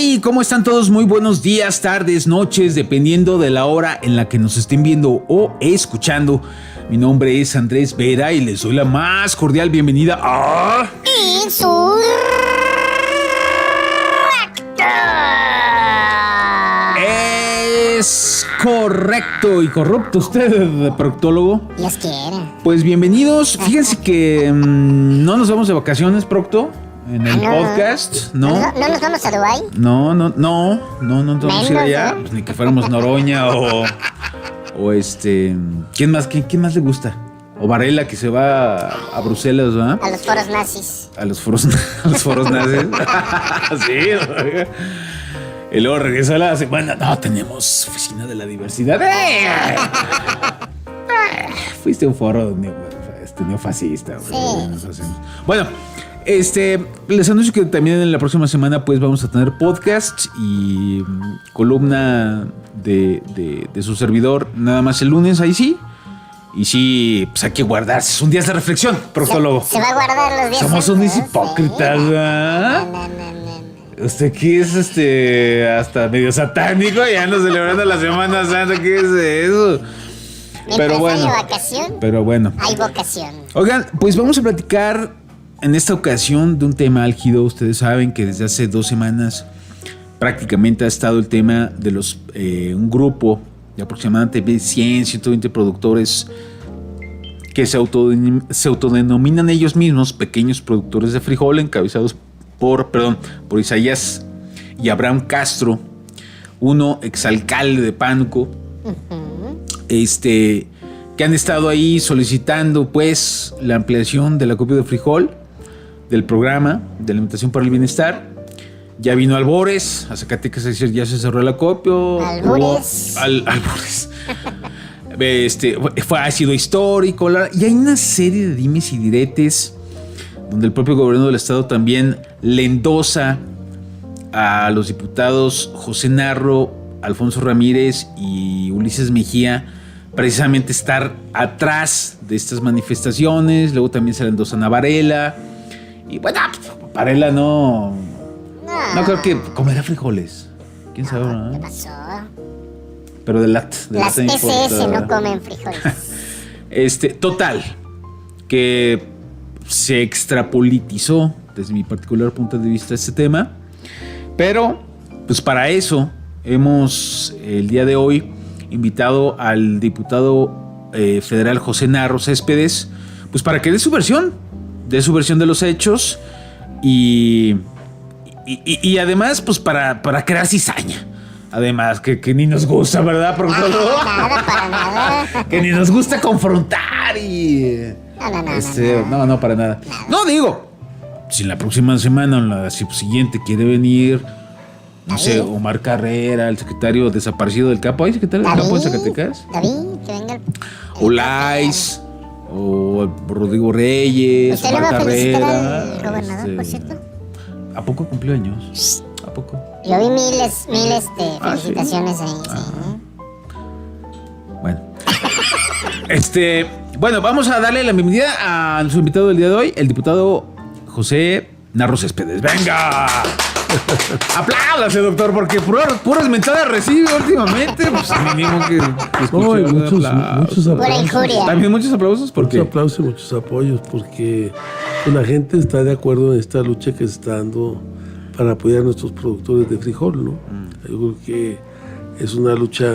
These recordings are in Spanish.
Hey, ¿cómo están todos? Muy buenos días, tardes, noches, dependiendo de la hora en la que nos estén viendo o escuchando. Mi nombre es Andrés Vera y les doy la más cordial bienvenida a... Insurrecto. Es correcto y corrupto usted, proctólogo. Dios quiera. Pues bienvenidos. Fíjense que no nos vamos de vacaciones, Procto, en el podcast, ¿no? ¿No nos vamos a Dubái? No nos vamos a ir allá. Pues ni que fuéramos Noroña o ¿quién más le gusta? O Varela, que se va a Bruselas, ¿verdad? A los foros nazis. A los foros nazis. Sí, oiga. Y luego regresa la semana. No, tenemos oficina de la diversidad. Fuiste un foro neofascista. Sí. Bueno, les anuncio que también en la próxima semana pues vamos a tener podcast y columna de su servidor, nada más el lunes, ahí sí. Y sí, pues hay que guardarse. Es un día de reflexión, proctólogo. Se va a guardar los días. Somos unos hipócritas, ¿verdad? No. Usted que es hasta medio satánico, ya no celebrando la Semana Santa, ¿qué es eso? Pero bueno. Vacación. Pero bueno. Hay vocación. Oigan, pues vamos a platicar en esta ocasión de un tema álgido. Ustedes saben que desde hace 2 semanas prácticamente ha estado el tema de un grupo de aproximadamente 100, 120 productores que se autodenominan ellos mismos pequeños productores de frijol, encabezados por Isaías y Abraham Castro, uno exalcalde de Pánuco, que han estado ahí solicitando pues la ampliación del acopio de frijol del programa de alimentación para el bienestar. Ya vino Albores, a Zacatecas ya se cerró el acopio. Albores. Albores. Ha sido histórico, y hay una serie de dimes y diretes donde el propio gobierno del estado también le endosa a los diputados José Narro, Alfonso Ramírez y Ulises Mejía precisamente estar atrás de estas manifestaciones. Luego también se le endosan a Varela. Y bueno, Varela no creo que comerá frijoles. ¿Quién sabe? ¿No? ¿Qué pasó? Pero de lata. Las SS no comen frijoles. Total, que se extrapolitizó desde mi particular punto de vista este tema. Pero, pues para eso hemos el día de hoy invitado al diputado federal José Narro Céspedes, pues para que dé su versión de los hechos y además pues para crear cizaña. Además, que ni nos gusta, ¿verdad? Nada, para nada. Que ni nos gusta confrontar y... No, para nada. No, digo, si la próxima semana o la siguiente quiere venir, no sé, Omar Carrera, el secretario desaparecido del Capo. ¿Hay secretario del Capo de Zacatecas? David, que venga Olais, o Rodrigo Reyes, ¿usted Omar le va a felicitar Carrera. al gobernador, por cierto? ¿A poco cumplió años? ¿A poco? Yo vi miles felicitaciones ahí. Sí. Bueno. Bueno, vamos a darle la bienvenida a su invitado del día de hoy, el diputado José Narro Céspedes. ¡Venga! Apláudase, doctor, porque puras mentadas recibe últimamente. Pues mínimo que escuche muchos aplausos. Pura injuria. También muchos aplausos porque... Muchos aplausos y muchos apoyos porque la gente está de acuerdo en esta lucha que se está dando para apoyar a nuestros productores de frijol, ¿no? Yo creo que es una lucha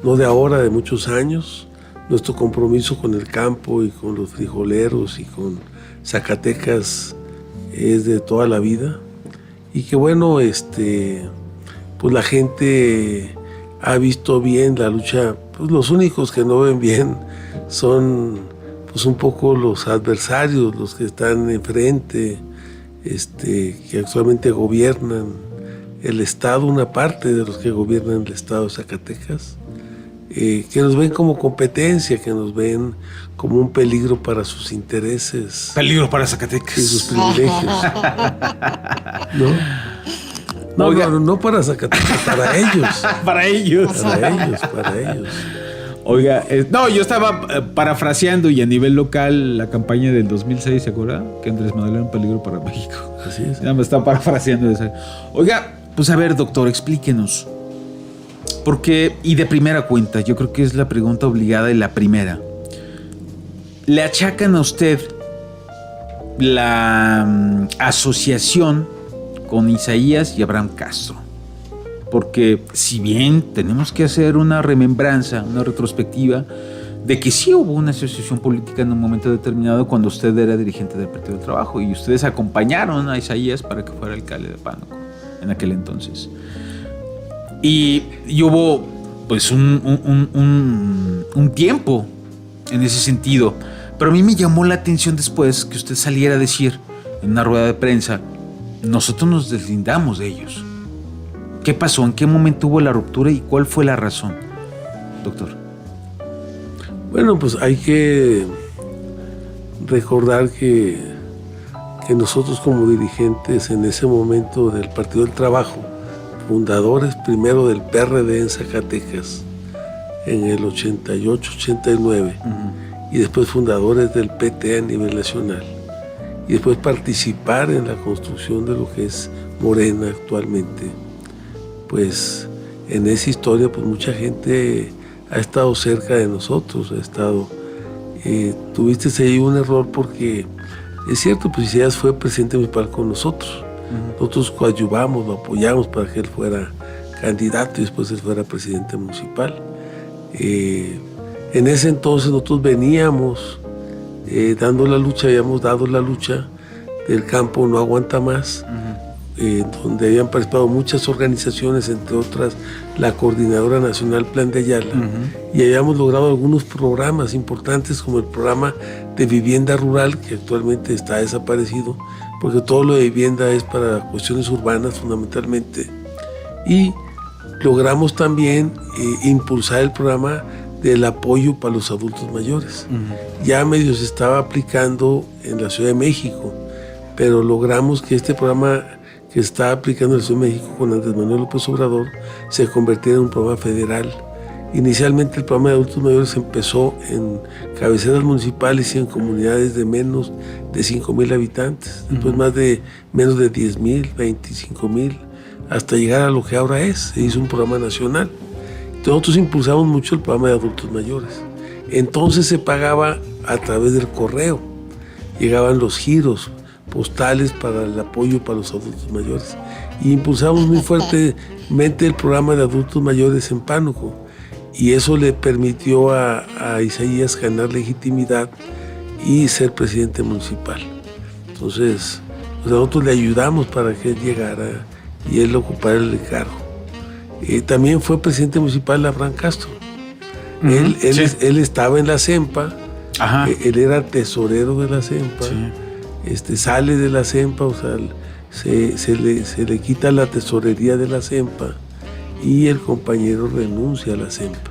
no de ahora, de muchos años. Nuestro compromiso con el campo y con los frijoleros y con Zacatecas es de toda la vida. Y que bueno, pues la gente ha visto bien la lucha. Pues los únicos que no ven bien son pues un poco los adversarios, los que están enfrente, que actualmente gobiernan el Estado, una parte de los que gobiernan el Estado de Zacatecas, que nos ven como competencia, que nos ven como un peligro para sus intereses. Peligro para Zacatecas. Y sus privilegios. No para Zacatecas, para ellos. Para ellos. Para ellos. Oiga, yo estaba parafraseando y a nivel local la campaña del 2006, ¿se acuerda? Que Andrés Manuel era un peligro para México. Así es. Ya me estaba parafraseando eso. Oiga, Pues a ver, doctor, explíquenos. Porque, y de primera cuenta, yo creo que es la pregunta obligada y la primera. ¿Le achacan a usted la asociación con Isaías y Abraham Castro? Porque si bien tenemos que hacer una remembranza, una retrospectiva de que sí hubo una asociación política en un momento determinado cuando usted era dirigente del Partido del Trabajo y ustedes acompañaron a Isaías para que fuera alcalde de Pánuco en aquel entonces. Y hubo pues un tiempo en ese sentido. Pero a mí me llamó la atención después que usted saliera a decir en una rueda de prensa, nosotros nos deslindamos de ellos. ¿Qué pasó? ¿En qué momento hubo la ruptura y cuál fue la razón, doctor? Bueno, pues hay que recordar que nosotros como dirigentes en ese momento del Partido del Trabajo, fundadores primero del PRD en Zacatecas, en el 88-89, y después fundadores del PT a nivel nacional, y después participar en la construcción de lo que es Morena actualmente. Pues en esa historia pues mucha gente ha estado cerca de nosotros, tuviste ahí un error porque es cierto, pues Isaías fue presidente municipal con nosotros. Nosotros coadyuvamos, lo apoyamos para que él fuera candidato y después él fuera presidente municipal. En ese entonces nosotros veníamos dando la lucha, habíamos dado la lucha del campo no aguanta más, donde habían participado muchas organizaciones, entre otras la Coordinadora Nacional Plan de Ayala, y habíamos logrado algunos programas importantes como el programa de vivienda rural, que actualmente está desaparecido, porque todo lo de vivienda es para cuestiones urbanas fundamentalmente, y logramos también impulsar el programa del apoyo para los adultos mayores. Ya medio se estaba aplicando en la Ciudad de México, pero logramos que este programa que se está aplicando en la Ciudad de México con Andrés Manuel López Obrador se convirtiera en un programa federal. Inicialmente el programa de adultos mayores empezó en cabeceras municipales y en comunidades de menos de 5,000 habitantes, después menos de 10,000, 25,000, hasta llegar a lo que ahora es. Se hizo un programa nacional. Nosotros impulsamos mucho el programa de adultos mayores. Entonces se pagaba a través del correo. Llegaban los giros postales para el apoyo para los adultos mayores. Y impulsamos muy fuertemente el programa de adultos mayores en Pánuco. Y eso le permitió a Isaías ganar legitimidad y ser presidente municipal. Entonces, nosotros le ayudamos para que él llegara y él ocupara el cargo. También fue presidente municipal Abraham Castro. Él estaba en la CEMPA, él era tesorero de la CEMPA, sale de la CEMPA, o sea, se le quita la tesorería de la CEMPA y el compañero renuncia a la CEMPA.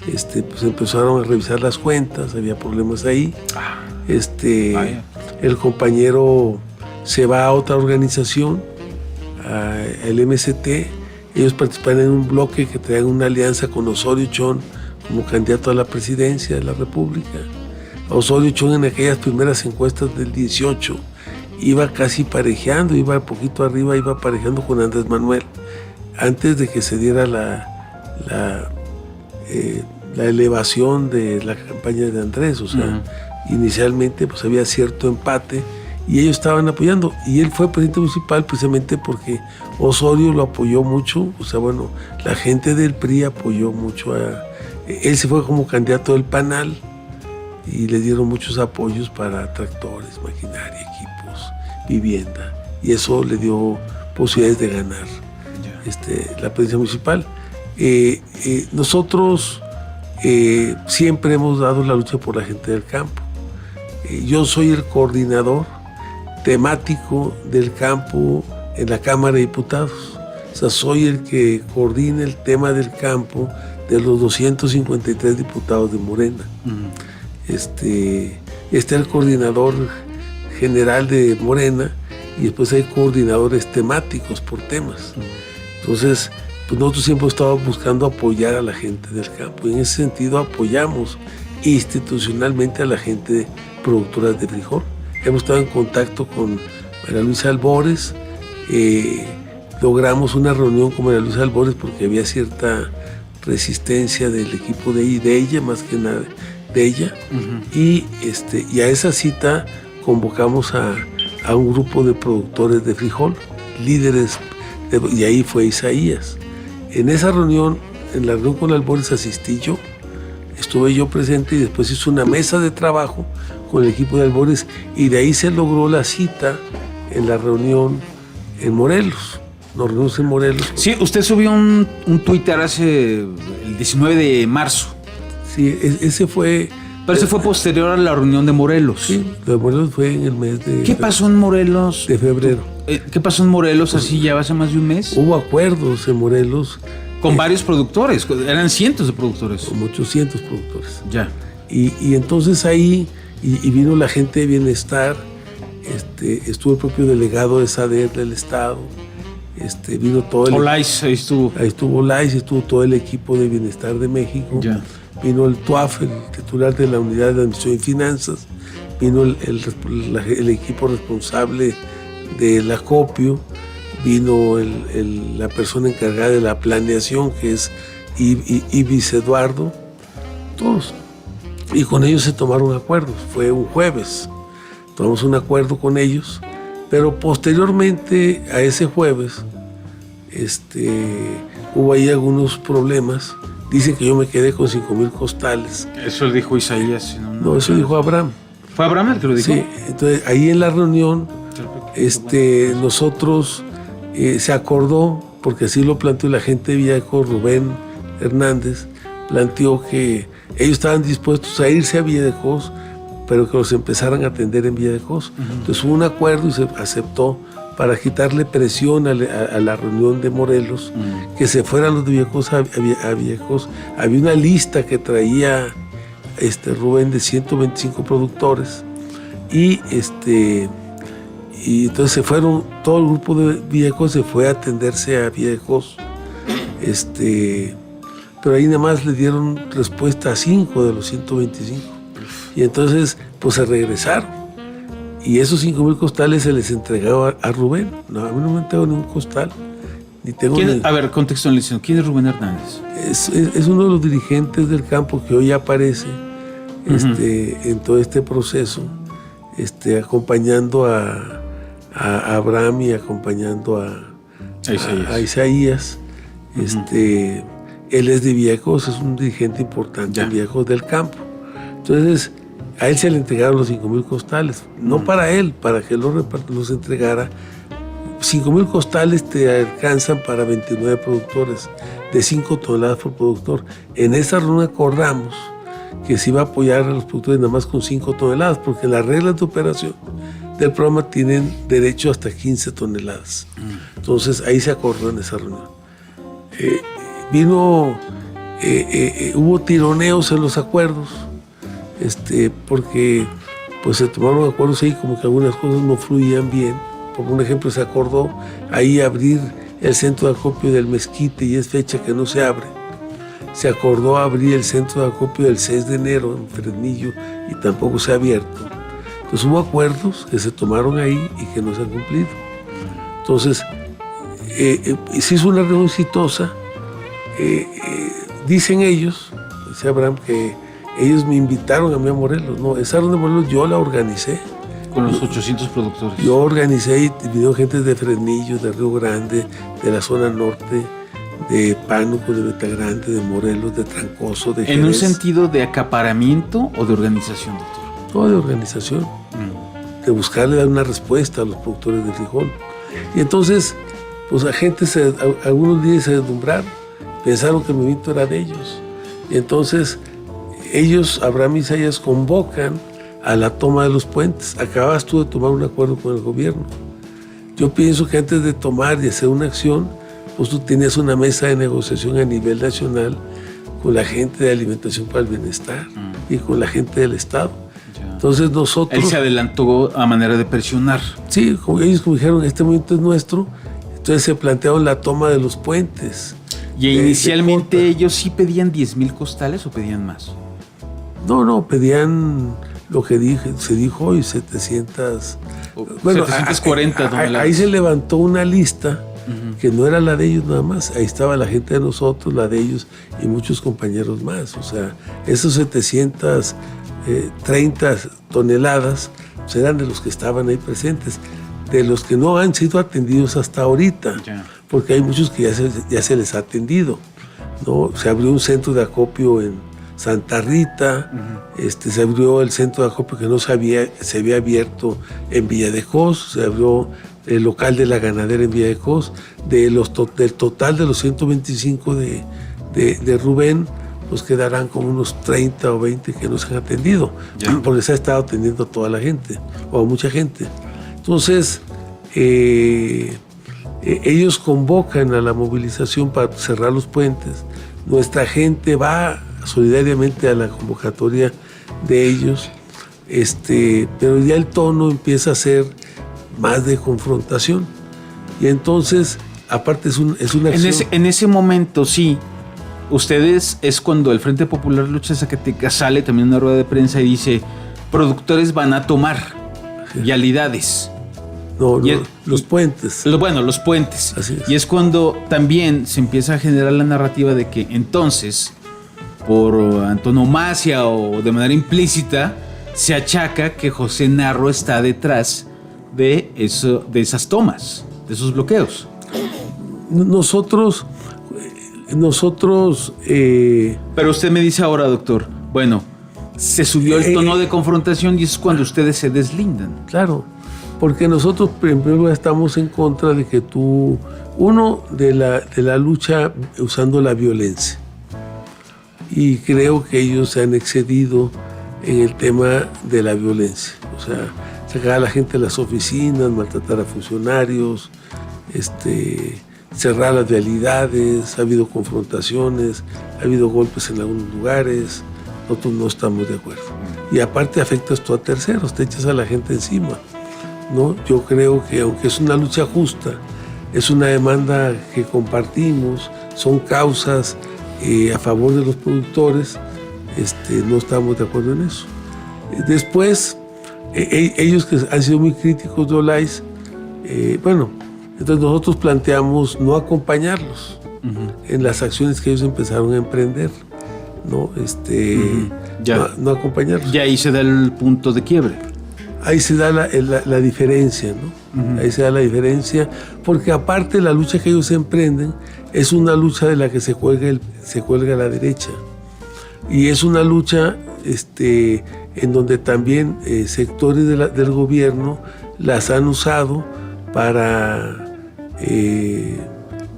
Pues empezaron a revisar las cuentas, había problemas ahí. El compañero se va a otra organización, el MST. Ellos participan en un bloque que traen una alianza con Osorio Chong como candidato a la presidencia de la República. Osorio Chong en aquellas primeras encuestas del 18 iba casi parejeando, iba poquito arriba, iba parejeando con Andrés Manuel, antes de que se diera la elevación de la campaña de Andrés. O sea, inicialmente pues había cierto empate y ellos estaban apoyando, y él fue presidente municipal precisamente porque Osorio lo apoyó mucho. O sea, bueno, la gente del PRI apoyó mucho él se fue como candidato del PANAL y le dieron muchos apoyos para tractores, maquinaria, equipos, vivienda, y eso le dio posibilidades de ganar la presidencia municipal. Nosotros siempre hemos dado la lucha por la gente del campo. Yo soy el coordinador temático del campo en la Cámara de Diputados. O sea, soy el que coordina el tema del campo de los 253 diputados de Morena. Está el coordinador general de Morena y después hay coordinadores temáticos por temas. Entonces, pues nosotros siempre hemos estado buscando apoyar a la gente del campo, y en ese sentido apoyamos institucionalmente a la gente productora de frijol. Hemos estado en contacto con María Luisa Albores, logramos una reunión con María Luisa Albores porque había cierta resistencia del equipo de ella, más que nada de ella. Y a esa cita convocamos a un grupo de productores de frijol, líderes, y ahí fue Isaías. En esa reunión, en la reunión con Albores asistí yo, estuve yo presente y después hizo una mesa de trabajo con el equipo de Albores y de ahí se logró la cita en la reunión en Morelos. Nos reunimos en Morelos. Sí, usted subió un Twitter hace el 19 de marzo. Sí, ese fue... Pero ese fue posterior a la reunión de Morelos. Sí, lo de Morelos fue en el mes de... ¿Qué pasó en Morelos? De febrero. ¿Qué pasó en Morelos así ya hace más de un mes? Hubo acuerdos en Morelos. Con varios productores, eran cientos de productores. Como 800 productores. Ya. Y entonces ahí, y vino la gente de bienestar, estuvo el propio delegado de SADER del Estado, vino todo el... Olais, ahí estuvo. Ahí estuvo Olais, estuvo todo el equipo de bienestar de México. Ya. Vino el TUAF, el titular de la Unidad de Administración y Finanzas, vino el equipo responsable del acopio, vino la persona encargada de la planeación, que es Ibis Eduardo, todos. Y con ellos se tomaron acuerdos, fue un jueves, tomamos un acuerdo con ellos, pero posteriormente a ese jueves hubo ahí algunos problemas. Dicen que yo me quedé con 5,000 costales. Eso lo dijo Isaías. No, eso dijo Abraham. ¿Fue Abraham el que lo dijo? Sí, entonces ahí en la reunión nosotros se acordó, porque así lo planteó la gente de Villadecos, Rubén Hernández, planteó que ellos estaban dispuestos a irse a Villadecos, pero que los empezaran a atender en Villadecos. Entonces hubo un acuerdo y se aceptó para quitarle presión a la reunión de Morelos, que se fueran los de Villadecos a Villadecos. Había una lista que traía Rubén de 125 productores y entonces se fueron, todo el grupo de Villadecos se fue a atenderse a Villadecos, pero ahí nada más le dieron respuesta a 5 de los 125 y entonces pues se regresaron. Y esos 5,000 costales se les entregaba a Rubén. No, a mí no me entregó ningún costal. Ni tengo A ver, contextualización. ¿Quién es Rubén Hernández? Es uno de los dirigentes del campo que hoy aparece en todo este proceso, acompañando a Abraham y acompañando a Isaías. Él es de Villadecos, es un dirigente importante en Villadecos del campo. Entonces, a él se le entregaron los 5,000 costales, no para él, para que los entregara. 5,000 costales te alcanzan para 29 productores, de 5 toneladas por productor. En esa reunión acordamos que se iba a apoyar a los productores nada más con 5 toneladas, porque las reglas de operación del programa tienen derecho hasta 15 toneladas. Entonces ahí se acordó en esa reunión. Hubo tironeos en los acuerdos, porque pues se tomaron acuerdos ahí como que algunas cosas no fluían bien. Por un ejemplo, se acordó ahí abrir el centro de acopio del Mezquite y es fecha que no se abre. Se acordó abrir el centro de acopio del 6 de enero en Fresnillo y tampoco se ha abierto. Entonces hubo acuerdos que se tomaron ahí y que no se han cumplido. Entonces se hizo una reunión exitosa. Dicen ellos, dice Abraham, que ellos me invitaron a mí a Morelos. No, esa reunión de Morelos yo la organicé. Con los 800 productores. Yo organicé y vinieron gente de Fresnillo, de Río Grande, de la zona norte, de Pánuco, de Betagrande, de Morelos, de Trancoso, de Jerez. ¿En un sentido de acaparamiento o de organización, doctor? No, de organización. De buscarle dar una respuesta a los productores de frijol. Y entonces, pues la gente, algunos días se deslumbraron, pensaron que el movimiento era de ellos. Y entonces, ellos, Abraham y Isaías, convocan a la toma de los puentes. Acabas tú de tomar un acuerdo con el gobierno. Yo pienso que antes de tomar y hacer una acción, pues tú tenías una mesa de negociación a nivel nacional con la gente de Alimentación para el Bienestar y con la gente del Estado. Ya. Entonces nosotros... Él se adelantó a manera de presionar. Sí, ellos dijeron, este movimiento es nuestro, entonces se plantearon la toma de los puentes. ¿Y inicialmente ellos sí pedían 10,000 costales o pedían más? No, pedían... Lo que se dijo hoy, 700... Bueno, 740 toneladas. Ahí se levantó una lista que no era la de ellos nada más, ahí estaba la gente de nosotros, la de ellos y muchos compañeros más. O sea, esos 730 toneladas pues, eran de los que estaban ahí presentes, de los que no han sido atendidos hasta ahorita, porque hay muchos que ya se les ha atendido, ¿no? Se abrió un centro de acopio en Santa Rita, se abrió el centro de acopio que no se había abierto en Villa de Cos, se abrió el local de la ganadera en Villa de Cos. Del total de los 125 de Rubén, pues quedarán como unos 30 o 20 que no se han atendido, porque se ha estado atendiendo a toda la gente, o a mucha gente. Entonces, ellos convocan a la movilización para cerrar los puentes. Nuestra gente va solidariamente a la convocatoria de ellos, pero ya el tono empieza a ser más de confrontación. Y entonces, aparte es una acción... En ese momento, sí, ustedes es cuando el Frente Popular Lucha Zacatecas sale también en una rueda de prensa y dice, productores van a tomar vialidades. Los puentes. Los puentes. Así es. Y es cuando también se empieza a generar la narrativa de que entonces, por antonomasia o de manera implícita, se achaca que José Narro está detrás de esas tomas, de esos bloqueos. Nosotros Pero usted me dice ahora, doctor, bueno, se subió el tono de confrontación y es cuando ustedes se deslindan. Claro, porque nosotros primero estamos en contra de que de la lucha usando la violencia. Y creo que ellos se han excedido en el tema de la violencia. O sea, sacar a la gente de las oficinas, maltratar a funcionarios, cerrar las vialidades, ha habido confrontaciones, ha habido golpes en algunos lugares. Nosotros no estamos de acuerdo. Y aparte afectas tú a terceros, te echas a la gente encima, ¿no? Yo creo que aunque es una lucha justa, es una demanda que compartimos, son causas a favor de los productores, no estamos de acuerdo en eso. Después, ellos que han sido muy críticos de Olais, entonces nosotros planteamos no acompañarlos en las acciones que ellos empezaron a emprender, ¿no? No acompañarlos. Y ahí se da el punto de quiebre. Ahí se da la diferencia, ¿no? Ahí se da la diferencia, porque aparte la lucha que ellos emprenden es una lucha de la que se cuelga la derecha. Y es una lucha en donde también sectores del gobierno las han usado para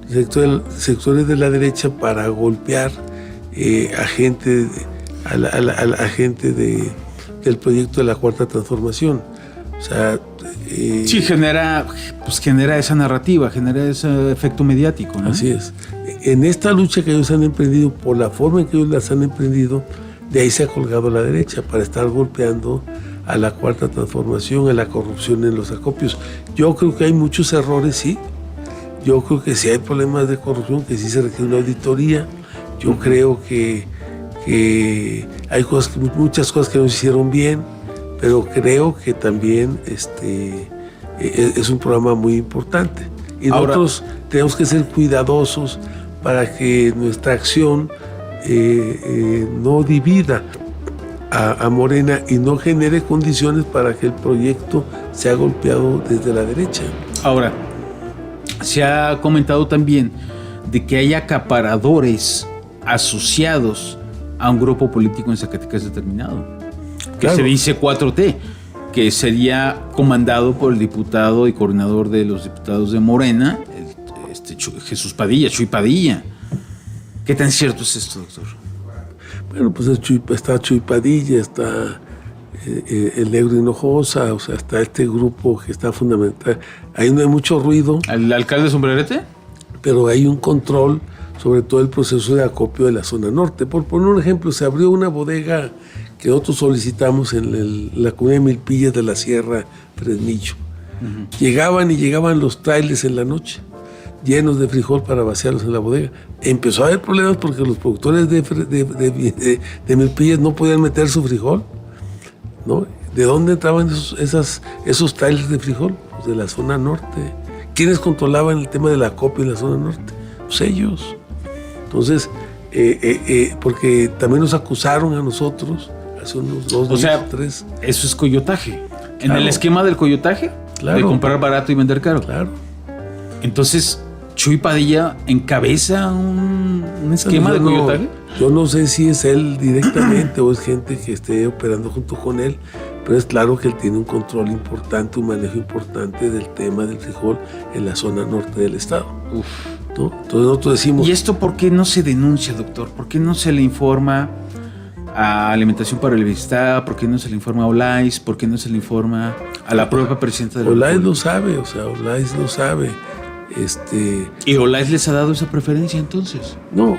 sectores de la derecha para golpear a la gente del proyecto de la Cuarta Transformación. O sea, sí, genera esa narrativa, genera ese efecto mediático, ¿no? Así es. En esta lucha que ellos han emprendido, por la forma en que ellos las han emprendido, de ahí se ha colgado la derecha para estar golpeando a la Cuarta Transformación, a la corrupción en los acopios. Yo creo que hay muchos errores, sí. Yo creo que sí hay problemas de corrupción, que sí se requiere una auditoría. Yo creo que hay muchas cosas que no se hicieron bien, pero creo que también es un programa muy importante. Y ahora, nosotros tenemos que ser cuidadosos para que nuestra acción no divida a Morena y no genere condiciones para que el proyecto sea golpeado desde la derecha. Ahora, se ha comentado también de que hay acaparadores asociados a un grupo político en Zacatecas determinado, que claro, se dice 4T, que sería comandado por el diputado y coordinador de los diputados de Morena, Jesús Padilla, Chuy Padilla. ¿Qué tan cierto es esto, doctor? Bueno, pues está Chuy Padilla, está el Negro Hinojosa, o sea, está este grupo que está fundamental. Ahí no hay mucho ruido. ¿El alcalde Sombrerete? Pero hay un control sobre todo el proceso de acopio de la zona norte. Por poner un ejemplo, se abrió una bodega que nosotros solicitamos en la comunidad de Milpillas de la Sierra Fresnillo. Llegaban los trailers en la noche, llenos de frijol para vaciarlos en la bodega. Empezó a haber problemas porque los productores de Milpillas no podían meter su frijol, ¿no? ¿De dónde entraban esos trailers de frijol? Pues de la zona norte, ¿quiénes controlaban el tema del acopio en la zona norte? Pues ellos. Entonces, porque también nos acusaron a nosotros hace unos 2 días o 3. Eso es coyotaje. En Claro. el esquema del coyotaje, Claro. de comprar barato y vender caro. Claro. Entonces, Chuy Padilla encabeza un esquema de coyotaje. Yo no sé si es él directamente o es gente que esté operando junto con él, pero es claro que él tiene un control importante, un manejo importante del tema del frijol en la zona norte del estado. Uf. ¿No? Entonces nosotros decimos... ¿Y esto por qué no se denuncia, doctor? ¿Por qué no se le informa a Alimentación para el Bienestar? ¿Por qué no se le informa a Olais? ¿Por qué no se le informa a la propia presidenta de la Olais República? lo sabe, o sea, Olais lo sabe. ¿Y Olais les ha dado esa preferencia entonces? No,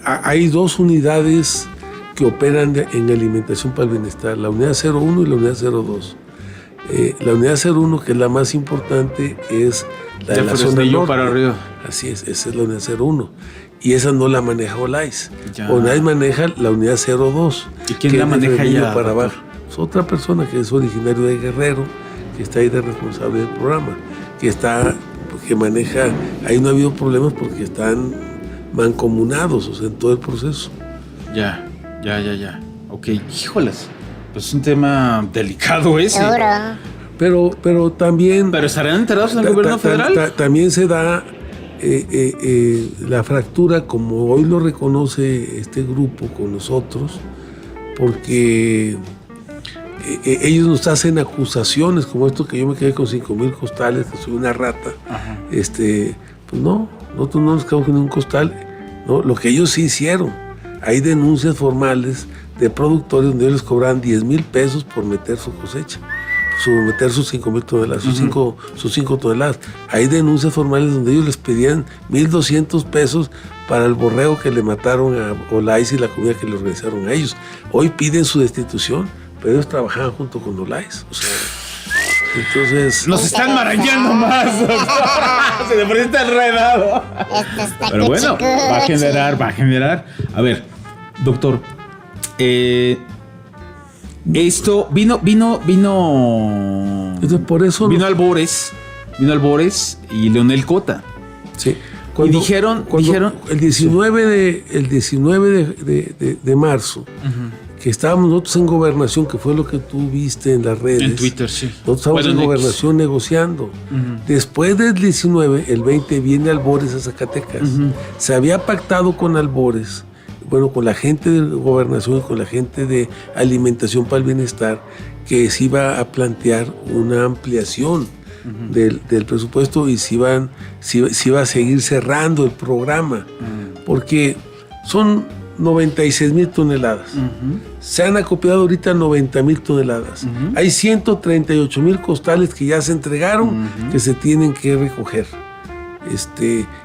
hay 2 unidades que operan en alimentación para el bienestar, la unidad 01 y la unidad 02. La unidad 01, que es la más importante, es la de la zona Fresnillo norte. para arriba. Así es, esa es la unidad 01. Y esa no la maneja Olais. Ya. Olais maneja la unidad 02. ¿Y quién que la es de maneja Fresnillo ya, para doctor? abajo. Es otra persona que es originario de Guerrero, que está ahí de responsable del programa, que maneja. Ahí no ha habido problemas porque están mancomunados, o sea, en todo el proceso. Ya. Ok, híjolas. Pues es un tema delicado ese. Seguro. Pero también... ¿Pero estarán enterados en el gobierno federal? También se da la fractura, como hoy lo reconoce este grupo con nosotros, porque ellos nos hacen acusaciones como esto, que yo me quedé con 5,000 costales, que soy una rata. Ajá. Pues no, nosotros no nos quedamos con ningún costal. No, lo que ellos sí hicieron, hay denuncias formales de productores donde ellos les cobraban 10,000 pesos por meter su cosecha, meter sus 5,000 toneladas, sus 5 toneladas. Hay denuncias formales donde ellos les pedían 1,200 pesos para el borrego que le mataron a Olais y la comida que le organizaron a ellos. Hoy piden su destitución, pero ellos trabajaban junto con Olais. O sea, entonces... Nos están marañando más, doctor. Se le presenta enredado. Esto está Pero bueno, cuchicuchi. va a generar. A ver, doctor, esto vino Entonces, por eso... vino Albores y Leonel Cota. Sí. Y dijeron el 19 de marzo, que estábamos nosotros en gobernación, que fue lo que tú viste en las redes. En Twitter, sí. Nosotros estábamos Bueno, en en X. gobernación negociando. Después del 19, el 20 viene Albores a Zacatecas. Se había pactado con Albores, bueno, con la gente de gobernación y con la gente de alimentación para el bienestar, que se iba a plantear una ampliación del presupuesto y se iba a seguir cerrando el programa, porque son 96,000 toneladas. Se han acopiado ahorita 90,000 toneladas. Hay 138,000 costales que ya se entregaron, que se tienen que recoger.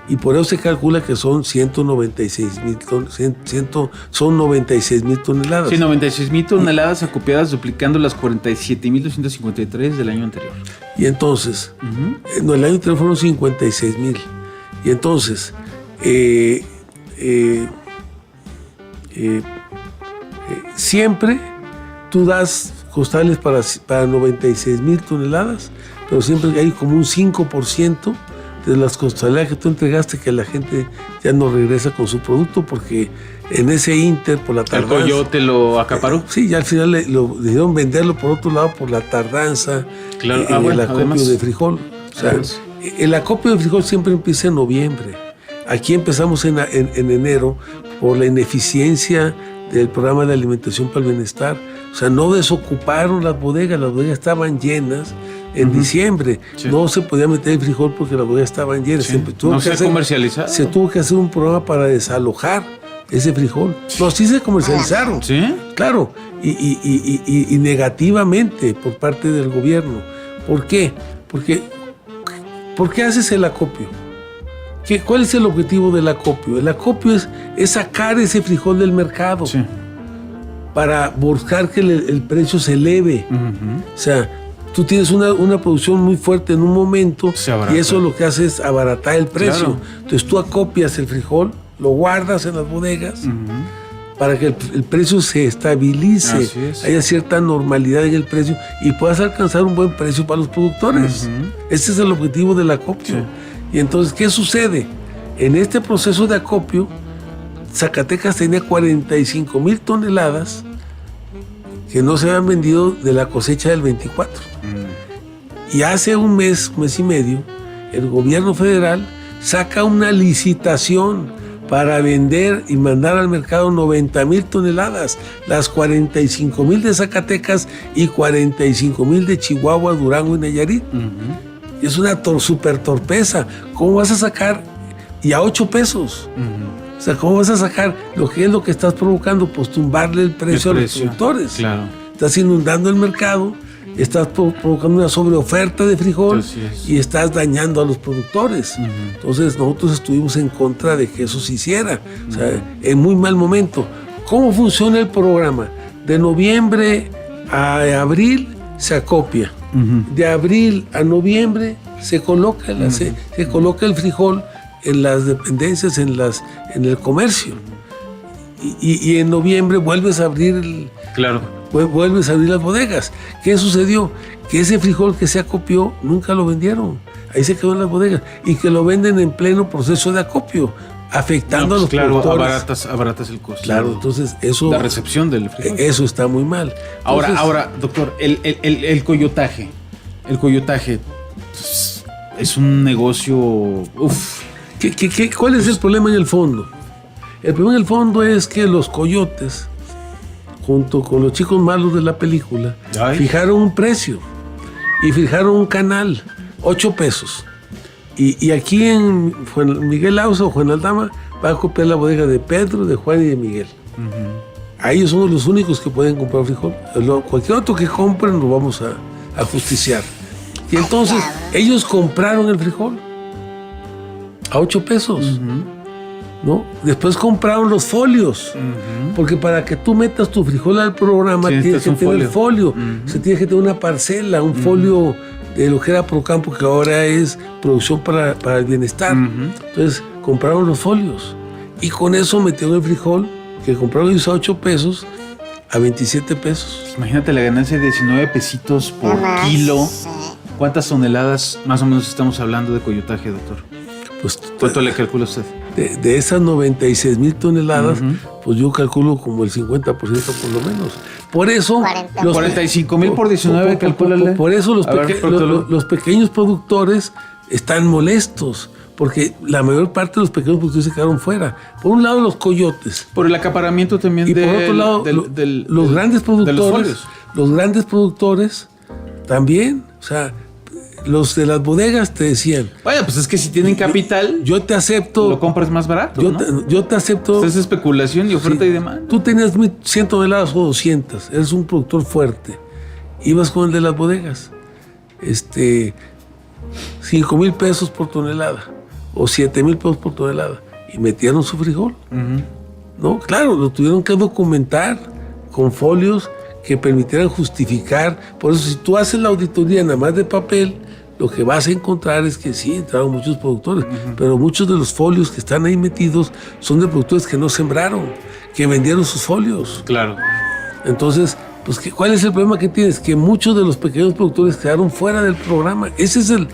Y por eso se calcula que son 196,000 son 96,000 toneladas. Sí, 96,000 toneladas acopiadas, duplicando las 47,253 del año anterior. Y entonces, no, el año anterior fueron 56,000. Y entonces, siempre tú das costales para 96,000 toneladas, pero siempre hay como un 5% de las costaleras que tú entregaste que la gente ya no regresa con su producto, porque en ese inter, por la ¿El tardanza... coyote lo acaparó? Sí, ya al final decidieron venderlo por otro lado por la tardanza Claro. en Bueno, el acopio además, de frijol. O sea, además. el acopio de frijol siempre empieza en noviembre. Aquí empezamos en enero por la ineficiencia del programa de alimentación para el bienestar. O sea, no desocuparon las bodegas estaban llenas en diciembre. Sí. No se podía meter el frijol porque las bodegas estaban llenas. Sí. No se ha comercializado. Se tuvo que hacer un programa para desalojar ese frijol. No, sí se comercializaron. ¿Sí? Claro, y negativamente por parte del gobierno. ¿Por qué? ¿Por qué haces el acopio? ¿Cuál es el objetivo del acopio? El acopio es sacar ese frijol del mercado, Sí. para buscar que el precio se eleve. O sea, tú tienes una producción muy fuerte en un momento Se abarata. y eso lo que hace es abaratar el precio. Claro. Entonces tú acopias el frijol, lo guardas en las bodegas para que el precio se estabilice, Así es. haya cierta normalidad en el precio y puedas alcanzar un buen precio para los productores. Ese es el objetivo del acopio. Sí. Y entonces, ¿qué sucede? En este proceso de acopio, Zacatecas tenía 45,000 toneladas que no se habían vendido de la cosecha del 24. Y hace un mes y medio, el gobierno federal saca una licitación para vender y mandar al mercado 90,000 toneladas, las 45,000 de Zacatecas y 45,000 de Chihuahua, Durango y Nayarit. Y es una super torpeza. ¿Cómo vas a sacar? Y a 8 pesos. O sea, ¿cómo vas a sacar lo que estás provocando? Pues tumbarle el precio a los productores. Claro. Estás inundando el mercado, estás provocando una sobreoferta de frijol y estás dañando a los productores. Entonces nosotros estuvimos en contra de que eso se hiciera. O sea, en muy mal momento. ¿Cómo funciona el programa? De noviembre a abril se acopia. De abril a noviembre se coloca, se coloca el frijol en las dependencias, en el comercio. Y en noviembre vuelves a abrir vuelves a abrir las bodegas. ¿Qué sucedió? Que ese frijol que se acopió nunca lo vendieron. Ahí se quedó en las bodegas. Y que lo venden en pleno proceso de acopio, afectando a los productores. Abaratas el costo. Claro, entonces eso... La recepción del frijol. Eso está muy mal. Entonces, Ahora, doctor, el coyotaje. El coyotaje pues, es un negocio... Uf. ¿Cuál es el problema en el fondo? El problema en el fondo es que los coyotes, junto con los chicos malos de la película, fijaron un precio y fijaron un canal, 8 pesos. Y aquí en Miguel Ausa o Juan Aldama va a copiar la bodega de Pedro, de Juan y de Miguel. A ellos son los únicos que pueden comprar frijol. Cualquier otro que compren lo vamos a justiciar. Y entonces ellos compraron el frijol a 8 pesos. ¿No? Después compraron los folios, porque para que tú metas tu frijol al programa tienes que tener folio, se tiene que tener una parcela, un folio de lo que era Procampo, que ahora es Producción para el Bienestar. Entonces compraron los folios y con eso metieron el frijol que compraron ellos a 8 pesos a 27 pesos. Imagínate la ganancia de 19 pesitos por kilo. ¿Cuántas toneladas más o menos estamos hablando de coyotaje, doctor? Pues, ¿cuánto le calcula usted? De esas 96,000 toneladas, pues yo calculo como el 50% por lo menos. Por eso... 45,000 por 19, calcúlale. Por eso los pequeños productores están molestos, porque la mayor parte de los pequeños productores se quedaron fuera. Por un lado, los coyotes. Por el acaparamiento también y por otro lado, los grandes productores. Los grandes productores también, o sea... Los de las bodegas te decían... Vaya, pues es que si tienen capital... Yo te acepto... Lo compras más barato, yo te acepto... Es especulación y oferta y demanda. Tú tenías 100 toneladas o 200. Eres un productor fuerte. Ibas con el de las bodegas. 5,000 pesos por tonelada. O 7,000 pesos por tonelada. Y metieron su frijol. ¿No? Claro, lo tuvieron que documentar con folios que permitieran justificar. Por eso, si tú haces la auditoría nada más de papel, lo que vas a encontrar es que sí, entraron muchos productores, pero muchos de los folios que están ahí metidos son de productores que no sembraron, que vendieron sus folios. Claro. Entonces, pues, ¿cuál es el problema que tienes? Que muchos de los pequeños productores quedaron fuera del programa. Ese es el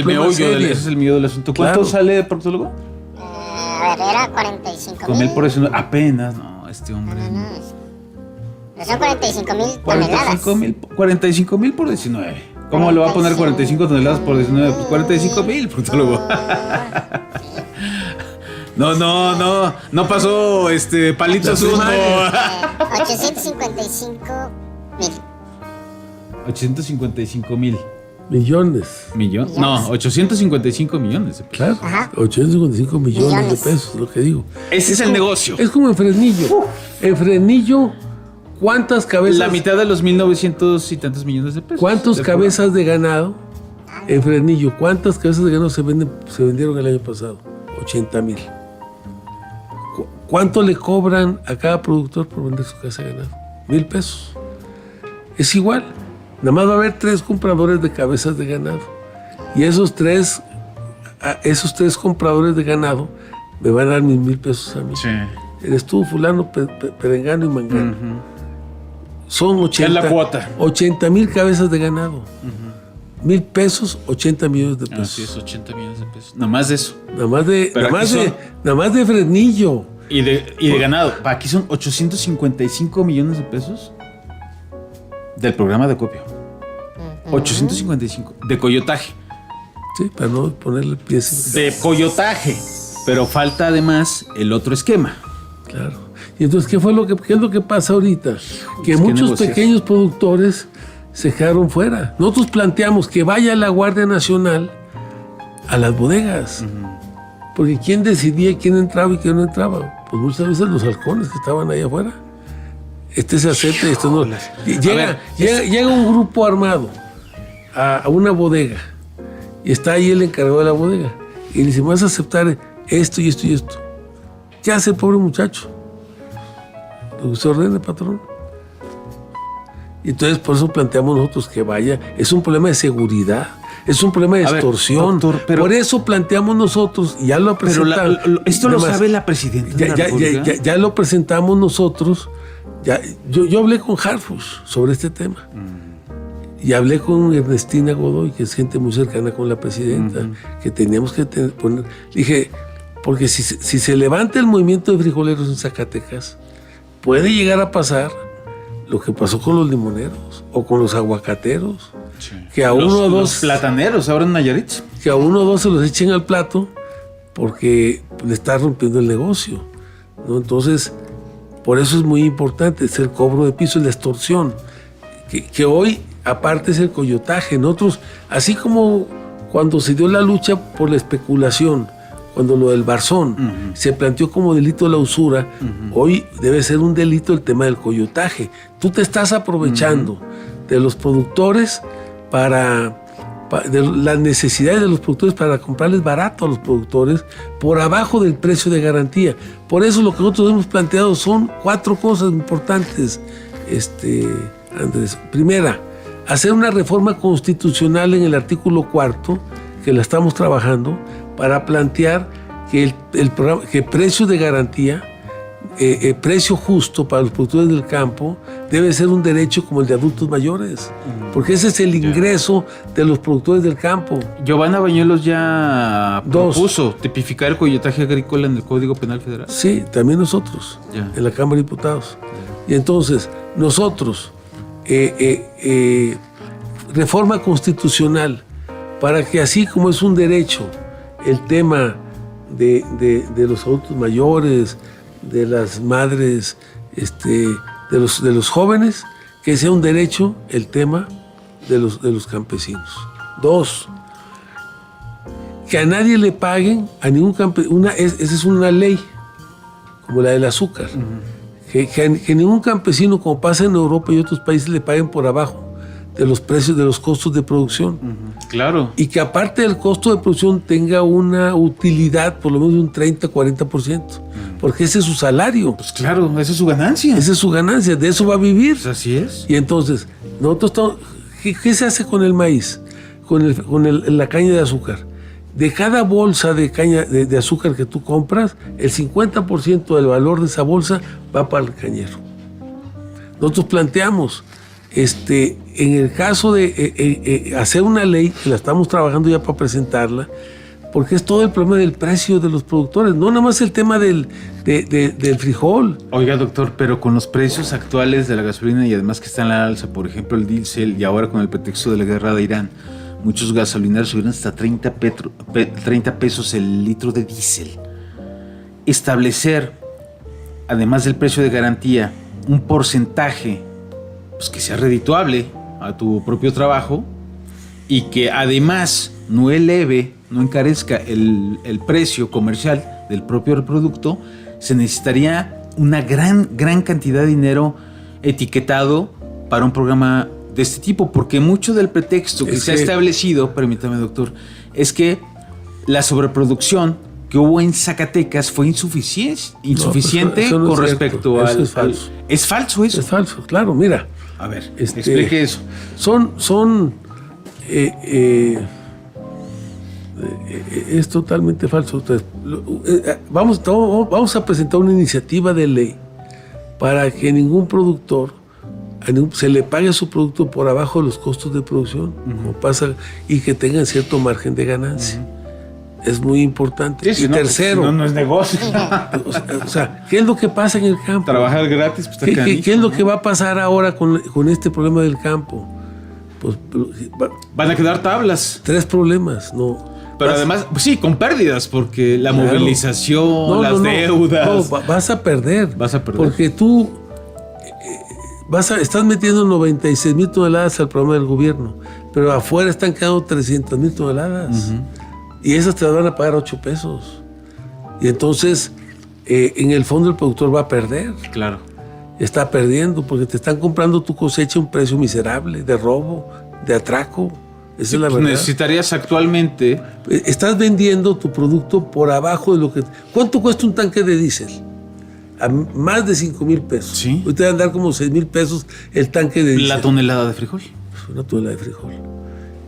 meollo del asunto. ¿Cuánto sale de proctólogo? A ver, era 45,000. Por eso apenas, no, este hombre. No son 45,000 toneladas. 45,000 por 19. ¿Cómo le va a poner 45 toneladas por 19? Pues 45,000, proctólogo. No pasó palitos uno. 855,000. 855,000 millones. No, 855 millones de pesos. Claro, ajá. 855 millones de pesos, lo que digo. Ese es el negocio. Es como en Fresnillo. En Fresnillo, ¿cuántas cabezas? La mitad de los 1,900 y tantos millones de pesos. ¿Cuántas cabezas de ganado en Fresnillo? ¿Cuántas cabezas de ganado se vendieron el año pasado? 80,000. ¿Cuánto le cobran a cada productor por vender su cabeza de ganado? 1,000 pesos. Es igual. Nada más va a haber 3 compradores de cabezas de ganado. Y esos tres compradores de ganado me van a dar 1,000 pesos a mí. Sí. eres tú, fulano, perengano y mangano. Son 80. Es la cuota. 80,000 cabezas de ganado. 1,000 pesos, 80 millones de pesos. Así es, 80 millones de pesos. Nada más de eso. Nada más de Fresnillo. Y de ganado. Aquí son 855 millones de pesos del programa de acopio. 855. De coyotaje. Sí, para no ponerle pies. De coyotaje. Pero falta además el otro esquema. Claro. Y entonces, ¿qué es lo que pasa ahorita? Que muchos pequeños productores se quedaron fuera. Nosotros planteamos que vaya la Guardia Nacional a las bodegas. Porque ¿quién decidía quién entraba y quién no entraba? Pues muchas veces los halcones que estaban ahí afuera. Este se acepta y esto no. Llega un grupo armado a una bodega y está ahí el encargado de la bodega y le dice, vas a aceptar esto y esto y esto. ¿Qué hace el pobre muchacho? Lo que usted ordene, patrón. Y entonces por eso planteamos nosotros que vaya. Es un problema de seguridad. Es un problema de extorsión. Doctor, pero, por eso planteamos nosotros, y ya lo presentamos. Esto lo sabe la presidenta de la República. Ya lo presentamos nosotros. Yo hablé con Harfush sobre este tema. Y hablé con Ernestina Godoy, que es gente muy cercana con la presidenta, que teníamos que poner. Dije, porque si se levanta el movimiento de frijoleros en Zacatecas, puede llegar a pasar lo que pasó con los limoneros o con los aguacateros. Sí. Que a uno o dos. Los plataneros ahora en Nayarit. Que a uno o dos se los echen al plato porque le está rompiendo el negocio, ¿no? Entonces, por eso es muy importante el cobro de piso y la extorsión. Que hoy, aparte, es el coyotaje. Nosotros, así como cuando se dio la lucha por la especulación, cuando lo del Barzón se planteó como delito la usura, hoy debe ser un delito el tema del coyotaje. Tú te estás aprovechando de los productores de las necesidades de los productores para comprarles barato a los productores por abajo del precio de garantía. Por eso lo que nosotros hemos planteado son 4 cosas importantes, Andrés. Primera, hacer una reforma constitucional en el artículo 4, que la estamos trabajando, para plantear que el precio de garantía, precio justo para los productores del campo, debe ser un derecho como el de adultos mayores, porque ese es el ingreso de los productores del campo. Giovanna Bañuelos ya propuso tipificar el coyotaje agrícola en el Código Penal Federal. Sí, también nosotros, en la Cámara de Diputados. Y entonces, nosotros, reforma constitucional, para que así como es un derecho el tema de los adultos mayores, de las madres, de los jóvenes, que sea un derecho el tema de los campesinos. 2, que a nadie le paguen, a ningún campesino, esa es una ley, como la del azúcar, que ningún campesino, como pasa en Europa y otros países, le paguen por abajo de los precios, de los costos de producción. Claro. Y que aparte del costo de producción tenga una utilidad por lo menos de un 30-40%, porque ese es su salario. Pues claro, esa es su ganancia. Esa es su ganancia, de eso va a vivir. Pues así es. Y entonces, nosotros estamos, ¿qué se hace con el maíz? Con la caña de azúcar. De cada bolsa de caña de azúcar que tú compras, el 50% del valor de esa bolsa va para el cañero. Nosotros planteamos, en el caso de hacer una ley, que la estamos trabajando ya para presentarla, porque es todo el problema del precio de los productores, no nada más el tema del frijol. Oiga, doctor, pero con los precios actuales de la gasolina y además que está en la alza, por ejemplo el diésel, y ahora con el pretexto de la guerra de Irán, muchos gasolineros subieron hasta 30 pesos el litro de diésel. Establecer, además del precio de garantía, un porcentaje pues, que sea redituable a tu propio trabajo y que además no eleve, no encarezca el precio comercial del propio producto, se necesitaría una gran cantidad de dinero etiquetado para un programa de este tipo, porque mucho del pretexto que se ha establecido, permítame doctor, es que la sobreproducción que hubo en Zacatecas fue insuficiente eso no con es respecto cierto. al... Eso es falso. ¿Es falso eso? Es falso, claro, mira. A ver, explique eso. Es totalmente falso. Entonces, vamos a presentar una iniciativa de ley para que ningún productor se le pague su producto por abajo de los costos de producción, como pasa, y que tengan cierto margen de ganancia. Es muy importante. Sí, y tercero, no es negocio. o sea, ¿qué es lo que pasa en el campo? Trabajar gratis, pues está ¿Qué es lo que va a pasar ahora con este problema del campo? Pues van a quedar tablas. 3 problemas, ¿no? Pero además, pues sí, con pérdidas, porque la movilización, las deudas. No, vas a perder. Vas a perder. Porque tú estás metiendo 96,000 toneladas al programa del gobierno, pero afuera están quedando 300,000 toneladas. Y esas te las van a pagar 8 pesos. Y entonces, en el fondo, el productor va a perder. Claro. Está perdiendo porque te están comprando tu cosecha a un precio miserable, de robo, de atraco. Esa es la verdad. Necesitarías actualmente... Estás vendiendo tu producto por abajo de lo que... ¿Cuánto cuesta un tanque de diésel? A más de 5,000 pesos. Sí. Hoy te van a dar como 6,000 pesos el tanque de diésel. La tonelada de frijol. Una tonelada de frijol.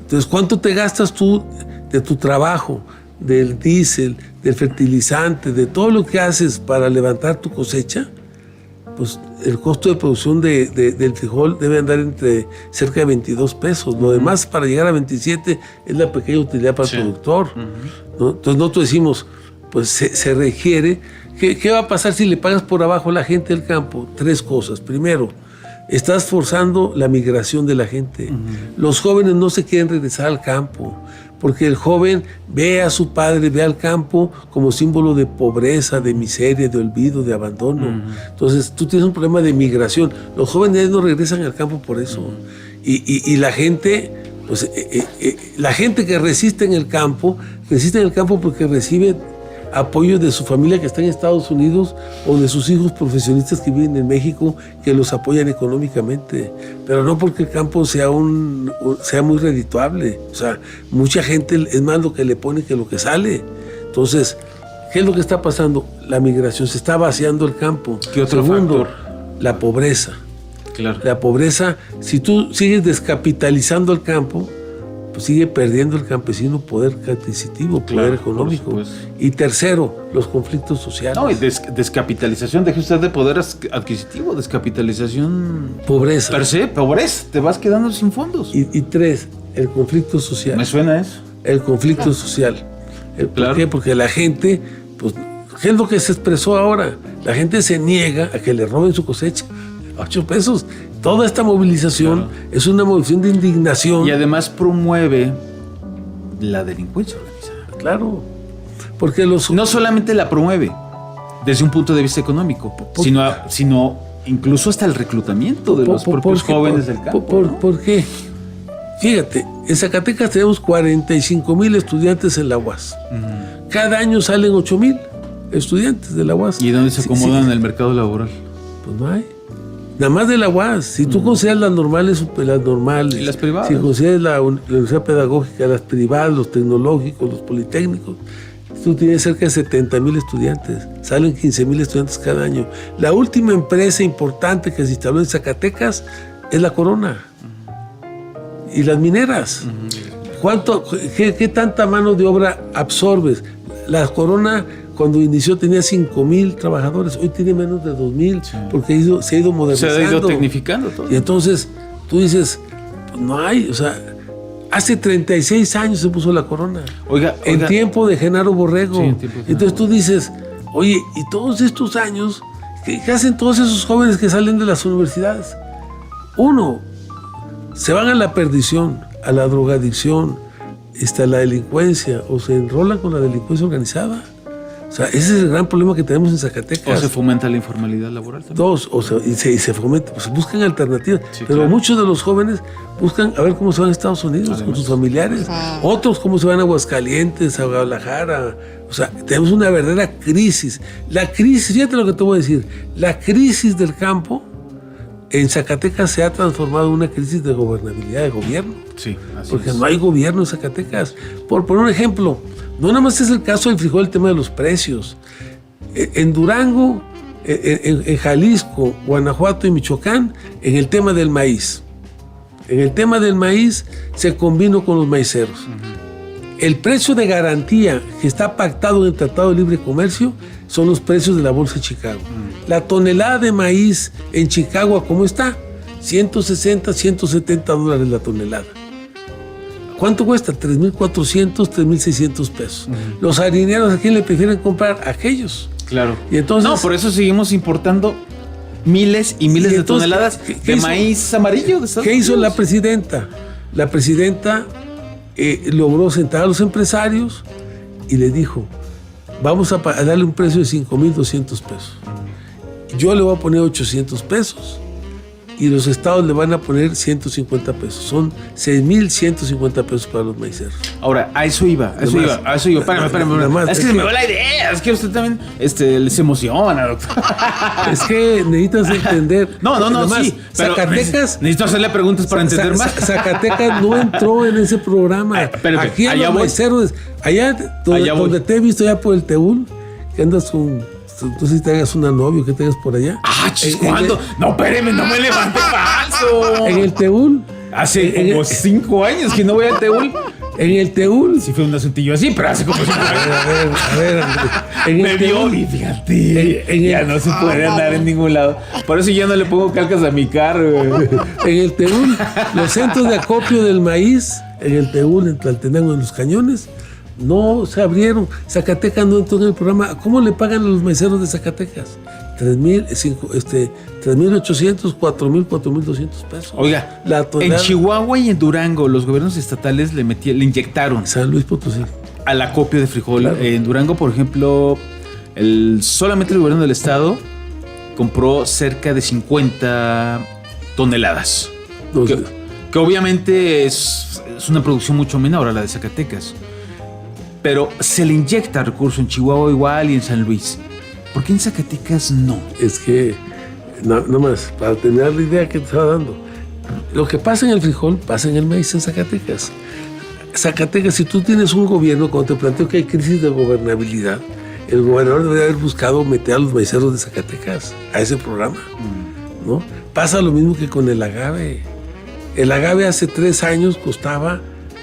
Entonces, ¿cuánto te gastas tú de tu trabajo, del diésel, del fertilizante, de todo lo que haces para levantar tu cosecha? Pues el costo de producción del frijol debe andar entre cerca de 22 pesos. Lo demás, para llegar a 27, es la pequeña utilidad para el productor. ¿No? Entonces nosotros decimos, pues se requiere... ¿Qué va a pasar si le pagas por abajo a la gente del campo? 3 cosas. Primero, estás forzando la migración de la gente. Los jóvenes no se quieren regresar al campo, porque el joven ve a su padre, ve al campo como símbolo de pobreza, de miseria, de olvido, de abandono. Entonces tú tienes un problema de migración. Los jóvenes no regresan al campo por eso. Y la gente, pues, la gente que resiste en el campo porque recibe apoyo de su familia que está en Estados Unidos o de sus hijos profesionistas que viven en México que los apoyan económicamente, pero no porque el campo sea muy redituable. O sea, mucha gente es más lo que le pone que lo que sale. Entonces, ¿qué es lo que está pasando? La migración, se está vaciando el campo. ¿Qué otro Segundo, factor? La pobreza. Claro. La pobreza, si tú sigues descapitalizando el campo, pues sigue perdiendo el campesino poder adquisitivo, poder económico. Y tercero, los conflictos sociales. No, y descapitalización, deje usted de poder adquisitivo, descapitalización... Pobreza. Per se, pobreza, te vas quedando sin fondos. Y 3, el conflicto social. ¿Me suena eso? El conflicto social. ¿Por qué? Porque la gente, pues, ¿qué es lo que se expresó ahora? La gente se niega a que le roben su cosecha. 8 pesos. Toda esta movilización es una movilización de indignación. Y además promueve la delincuencia organizada. Claro. Porque no solamente la promueve desde un punto de vista económico, sino incluso hasta el reclutamiento de los propios jóvenes del campo. ¿Por qué? Fíjate, en Zacatecas tenemos 45,000 estudiantes en la UAS. Cada año salen 8,000 estudiantes de la UAS. ¿Y dónde se acomodan en el mercado laboral? Pues no hay. Nada más de la UAS. Si tú consideras las normales, y las privadas. Si consideras la universidad pedagógica, las privadas, los tecnológicos, los politécnicos, tú tienes cerca de 70,000 estudiantes. Salen 15,000 estudiantes cada año. La última empresa importante que se instaló en Zacatecas es la Corona. Y las mineras. ¿Qué tanta mano de obra absorbes? La Corona, cuando inició, tenía 5,000 trabajadores. Hoy tiene menos de 2,000 porque se ha ido modernizando. Se ha ido tecnificando todo. Y entonces tú dices, pues no hay, o sea, hace 36 años se puso la Corona. Oiga. En tiempo de Genaro Borrego. Sí, entonces tú dices, oye, y todos estos años, ¿qué hacen todos esos jóvenes que salen de las universidades? Uno, se van a la perdición, a la drogadicción, a la delincuencia, o se enrolan con la delincuencia organizada. O sea, ese es el gran problema que tenemos en Zacatecas. O se fomenta la informalidad laboral también. Dos, y se fomenta, pues buscan alternativas. Sí, pero claro. Muchos de los jóvenes buscan a ver cómo se van a Estados Unidos con sus familiares. Otros cómo se van a Aguascalientes, a Guadalajara. O sea, tenemos una verdadera crisis. La crisis, fíjate lo que te voy a decir, la crisis del campo en Zacatecas se ha transformado en una crisis de gobernabilidad, de gobierno. Sí, así porque es. no hay gobierno en Zacatecas. Por poner un ejemplo, no nada más es el caso del frijol, el tema de los precios. En Durango, en Jalisco, Guanajuato y Michoacán, en el tema del maíz. En el tema del maíz se combinó con los maiceros. El precio de garantía que está pactado en el Tratado de Libre Comercio son los precios de la Bolsa de Chicago. La tonelada de maíz en Chicago, ¿cómo está? 160, 170 dólares la tonelada. ¿Cuánto cuesta? 3,400, 3,600 pesos. Los harineros, ¿a quién le prefieren comprar? A aquellos. Claro. Y entonces, no, por eso seguimos importando miles y miles de toneladas de maíz amarillo de Estados ¿qué hizo Unidos? la presidenta? La presidenta logró sentar a los empresarios y les dijo, vamos a darle un precio de 5,200 pesos. Yo le voy a poner 800 pesos y los estados le van a poner 150 pesos. Son 6,150 pesos para los maiceros. Ahora, a eso iba. Espérame. Es que se me va la idea. Es que usted también les emociona, doctor. Es que necesitas entender. No, Además, sí. Pero Zacatecas. necesito hacerle preguntas para entender más. Zacatecas no entró en ese programa. Espérate, aquí allá los voy. maiceros, allá donde te he visto, allá por el Teúl, que andas con. No sé si te hagas una novia o que tengas por allá. ¿Cuándo? No, espéreme, no me levante falso. En el Teúl. Hace como 5 años que no voy al Teúl. En el Teúl. Sí fue un asuntillo así, pero hace como 5 años. A ver, en Me el vio Teúl. y fíjate, ya no se puede andar en ningún lado. Por eso yo no le pongo calcas a mi carro. En el Teúl, los centros de acopio del maíz, en el Teúl, en Tlaltenango, en Los Cañones, no se abrieron. Zacatecas no entró en el programa. ¿Cómo le pagan a los maiceros de Zacatecas? 3,800, 4,000, 4,200 pesos. Oiga, La en tonelada. Chihuahua y en Durango, los gobiernos estatales le inyectaron San Luis Potosí. al acopio de frijol. Claro. En Durango, por ejemplo, solamente el gobierno del estado compró cerca de 50 toneladas. No, Que obviamente es una producción mucho menor a la de Zacatecas. Pero se le inyecta recurso en Chihuahua igual y en San Luis. ¿Por qué en Zacatecas no? es que, no más, para tener la idea que te estaba dando, lo que pasa en el frijol pasa en el maíz en Zacatecas. Zacatecas, si tú tienes un gobierno, cuando te planteo que hay crisis de gobernabilidad, el gobernador debería haber buscado meter a los maiceros de Zacatecas a ese programa, ¿no? Pasa lo mismo que con el agave. El agave hace 3 años costaba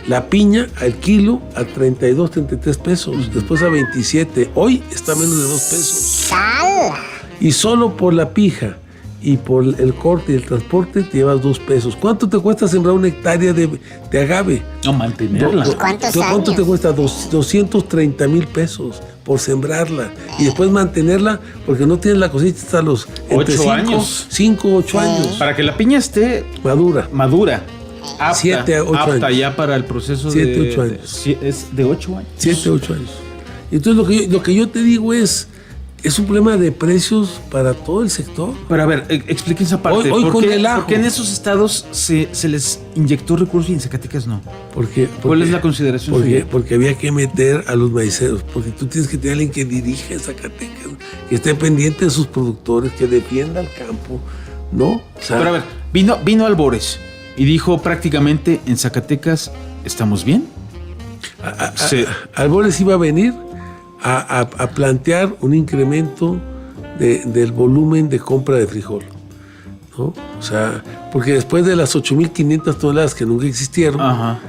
la piña al kilo a 32, 33 pesos, después a 27. Hoy está a menos de 2 pesos. ¡Sal! Y solo por la pija y por el corte y el transporte te llevas 2 pesos. ¿Cuánto te cuesta sembrar una hectárea de agave? No, mantenerla. ¿Y cuántos ¿Cuánto años? te cuesta? 230,000 pesos por sembrarla y después mantenerla porque no tienes la cosecha hasta los 8 años. 5, 8 años. Para que la piña esté Madura. apta, 7 a 8 apta años. ya para el proceso 7, 8 años. Es de 8 años. 7, 8 años. Entonces lo que yo te digo es un problema de precios para todo el sector. Pero a ver, expliquen esa parte. Hoy ¿Por con qué, el ajo. por qué en esos estados se les inyectó recursos y en Zacatecas no? ¿Cuál es la consideración suya? Porque había que meter a los maiceros, porque tú tienes que tener alguien que dirija Zacatecas, que esté pendiente de sus productores, que defienda el campo, ¿no? O sea, Pero a ver, vino Albores y dijo prácticamente en Zacatecas estamos bien. Albores iba a venir a plantear un incremento del volumen de compra de frijol, ¿no? O sea, porque después de las 8,500 toneladas que nunca existieron, Ajá.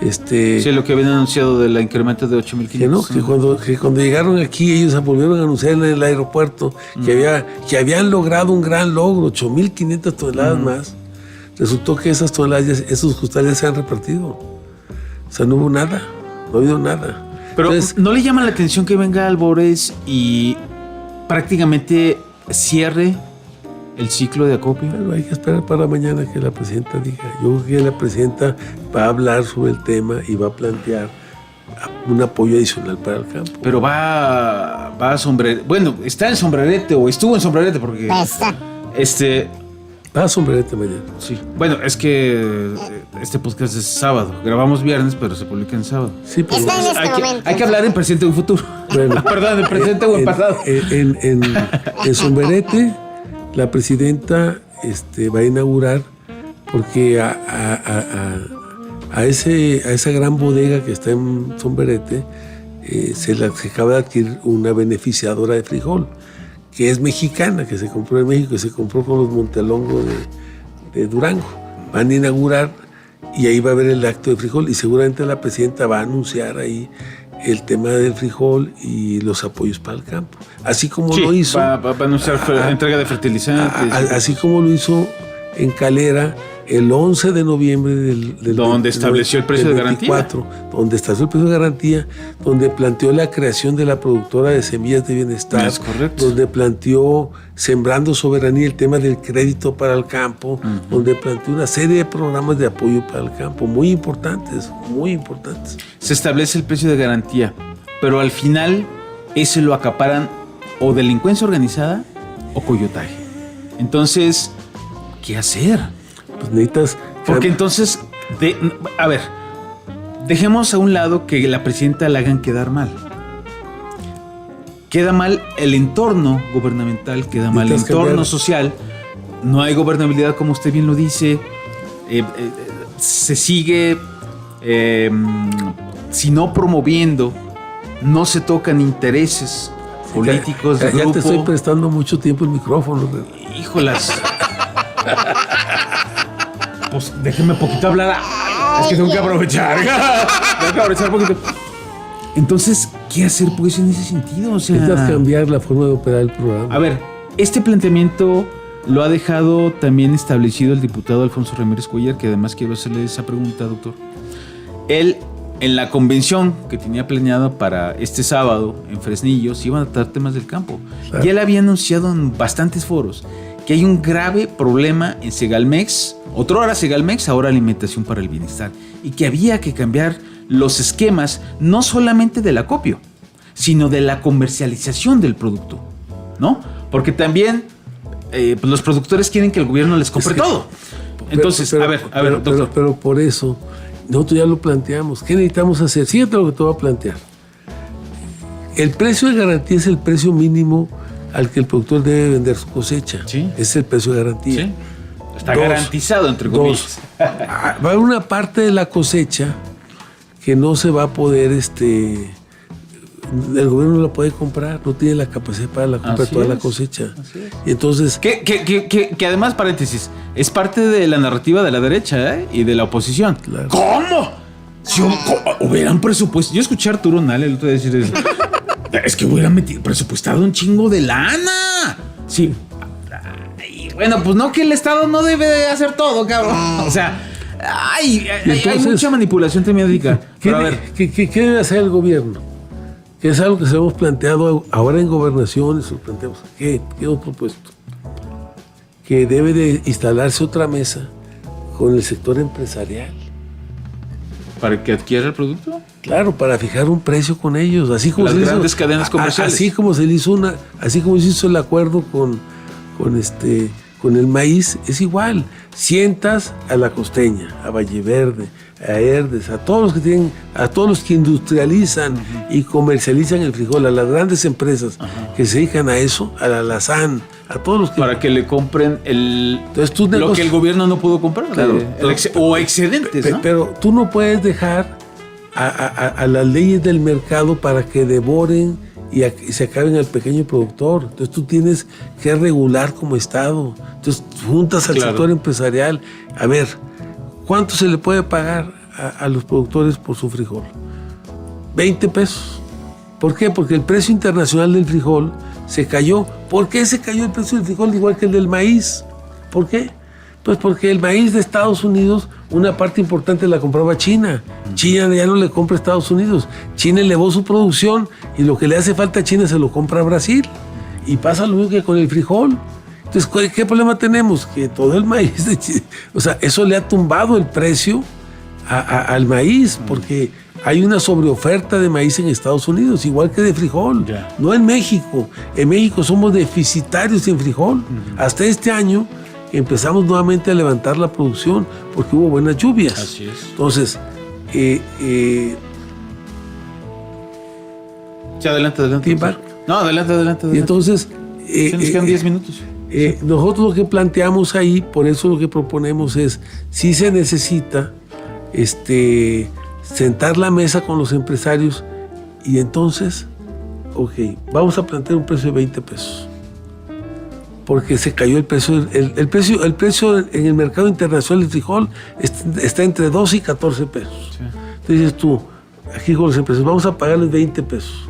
Sí, lo que habían anunciado del incremento de 8,500. que cuando llegaron aquí ellos volvieron a anunciar en el aeropuerto que habían logrado un gran logro, 8,500 toneladas más. Resultó que esas toneladas, esos costales se han repartido. O sea, no hubo nada, no ha habido nada. Pero Entonces, ¿no le llama la atención que venga Albores y prácticamente cierre el ciclo de acopio? bueno, hay que esperar para mañana que la presidenta diga. Yo creo que la presidenta va a hablar sobre el tema y va a plantear un apoyo adicional para el campo. Pero va a sombrerete. Bueno, está en sombrerete o estuvo en sombrerete porque Está. Va a sombrerete mañana. Sí. Bueno, es que este podcast es sábado. Grabamos viernes, pero se publica en sábado. Sí, pero Está en este momento. Hay que hablar en presente o en futuro. Bueno. Perdón, en presente o en pasado. En Sombrerete, la presidenta va a inaugurar, porque a esa gran bodega que está en Sombrerete se acaba de adquirir una beneficiadora de frijol, que es mexicana, que se compró en México, que se compró con los Montelongo de Durango. Van a inaugurar y ahí va a haber el acto de frijol y seguramente la presidenta va a anunciar ahí el tema del frijol y los apoyos para el campo. Así como lo hizo... Va a anunciar entrega de fertilizantes. Así como lo hizo en Calera el 11 de noviembre del donde estableció el precio de garantía. Donde estableció el precio de garantía, donde planteó la creación de la productora de semillas de bienestar. Es correcto. Donde planteó Sembrando Soberanía, el tema del crédito para el campo, donde planteó una serie de programas de apoyo para el campo, muy importantes, muy importantes. Se establece el precio de garantía, pero al final ese lo acaparan o delincuencia organizada o coyotaje. Entonces, ¿qué hacer? Pues necesitas... Porque entonces, a ver, dejemos a un lado que la presidenta la hagan quedar mal. Queda mal el entorno gubernamental, queda mal el entorno social. No hay gobernabilidad, como usted bien lo dice. Se sigue, si no promoviendo, no se tocan intereses políticos del grupo. Ya te estoy prestando mucho tiempo el micrófono. Híjolas. Pues déjeme poquito hablar. Es que tengo que aprovechar. Tengo que aprovechar un poquito. Entonces, ¿qué hacer pues en ese sentido? O sea, necesitas cambiar la forma de operar el programa. A ver, este planteamiento lo ha dejado también establecido el diputado Alfonso Ramírez Cuellar, que además quiero hacerle esa pregunta, doctor. Él, en la convención que tenía planeada para este sábado en Fresnillo, se iban a tratar temas del campo. Claro. Y él había anunciado en bastantes foros que hay un grave problema en Segalmex, otrora Segalmex, ahora Alimentación para el Bienestar, y que había que cambiar los esquemas no solamente del acopio, sino de la comercialización del producto, ¿no? Porque también pues los productores quieren que el gobierno les compre todo. Entonces, a ver, doctor. Pero por eso, nosotros ya lo planteamos. ¿Qué necesitamos hacer? Fíjate lo que te voy a plantear. El precio de garantía es el precio mínimo al que el productor debe vender su cosecha. Sí. Es el precio de garantía. Sí. Está garantizado, entre comillas. Va a haber una parte de la cosecha que no se va a poder, el gobierno no la puede comprar, no tiene la capacidad para la compra de toda la cosecha. Y entonces... Que además, paréntesis, es parte de la narrativa de la derecha y de la oposición. Claro. ¿Cómo? Si hubieran presupuesto... Yo escuché a Arturo Nale el otro día decir... Es que hubieran presupuestado un chingo de lana. Sí. Ay, bueno, pues no, que el Estado no debe de hacer todo, cabrón. O sea, hay mucha manipulación temática. ¿Qué debe hacer el gobierno? Que es algo que se hemos planteado ahora en gobernación, y planteamos. ¿Qué hemos propuesto? Que debe de instalarse otra mesa con el sector empresarial. ¿Para que adquiera el producto? Claro, para fijar un precio con ellos, así como las grandes cadenas comerciales. Así como se hizo el acuerdo con el maíz, es igual. Sientas a la Costeña, a Valle Verde, a Herdes, a todos los que industrializan y comercializan el frijol, a las grandes empresas que se dedican a eso, a la Alazán, a todos los que... Para que le compren lo que el gobierno no pudo comprar, claro, o excedentes, ¿no? Pero tú no puedes dejar a las leyes del mercado para que devoren y se acaben al pequeño productor. Entonces tú tienes que regular como Estado. Entonces juntas al sector empresarial. A ver, ¿cuánto se le puede pagar a los productores por su frijol? 20 pesos. ¿Por qué? Porque el precio internacional del frijol se cayó. ¿Por qué se cayó el precio del frijol igual que el del maíz? ¿Por qué? Pues porque el maíz de Estados Unidos, una parte importante la compraba China. China ya no le compra a Estados Unidos. China elevó su producción y lo que le hace falta a China se lo compra a Brasil. Y pasa lo mismo que con el frijol. Entonces, ¿qué problema tenemos? Que todo el maíz de China, o sea, eso le ha tumbado el precio al maíz, porque hay una sobreoferta de maíz en Estados Unidos, igual que de frijol. No en México. En México somos deficitarios en frijol. Hasta este año empezamos nuevamente a levantar la producción porque hubo buenas lluvias. Así es. Entonces, sí, adelante. No, adelante. Y entonces... nos quedan 10 minutos. Nosotros lo que planteamos ahí, por eso lo que proponemos es, si se necesita sentar la mesa con los empresarios y entonces, vamos a plantear un precio de 20 pesos. porque se cayó el precio. El precio en el mercado internacional del frijol está entre 12 y 14 pesos. Sí. Entonces dices tú, aquí con las empresas, vamos a pagarles 20 pesos.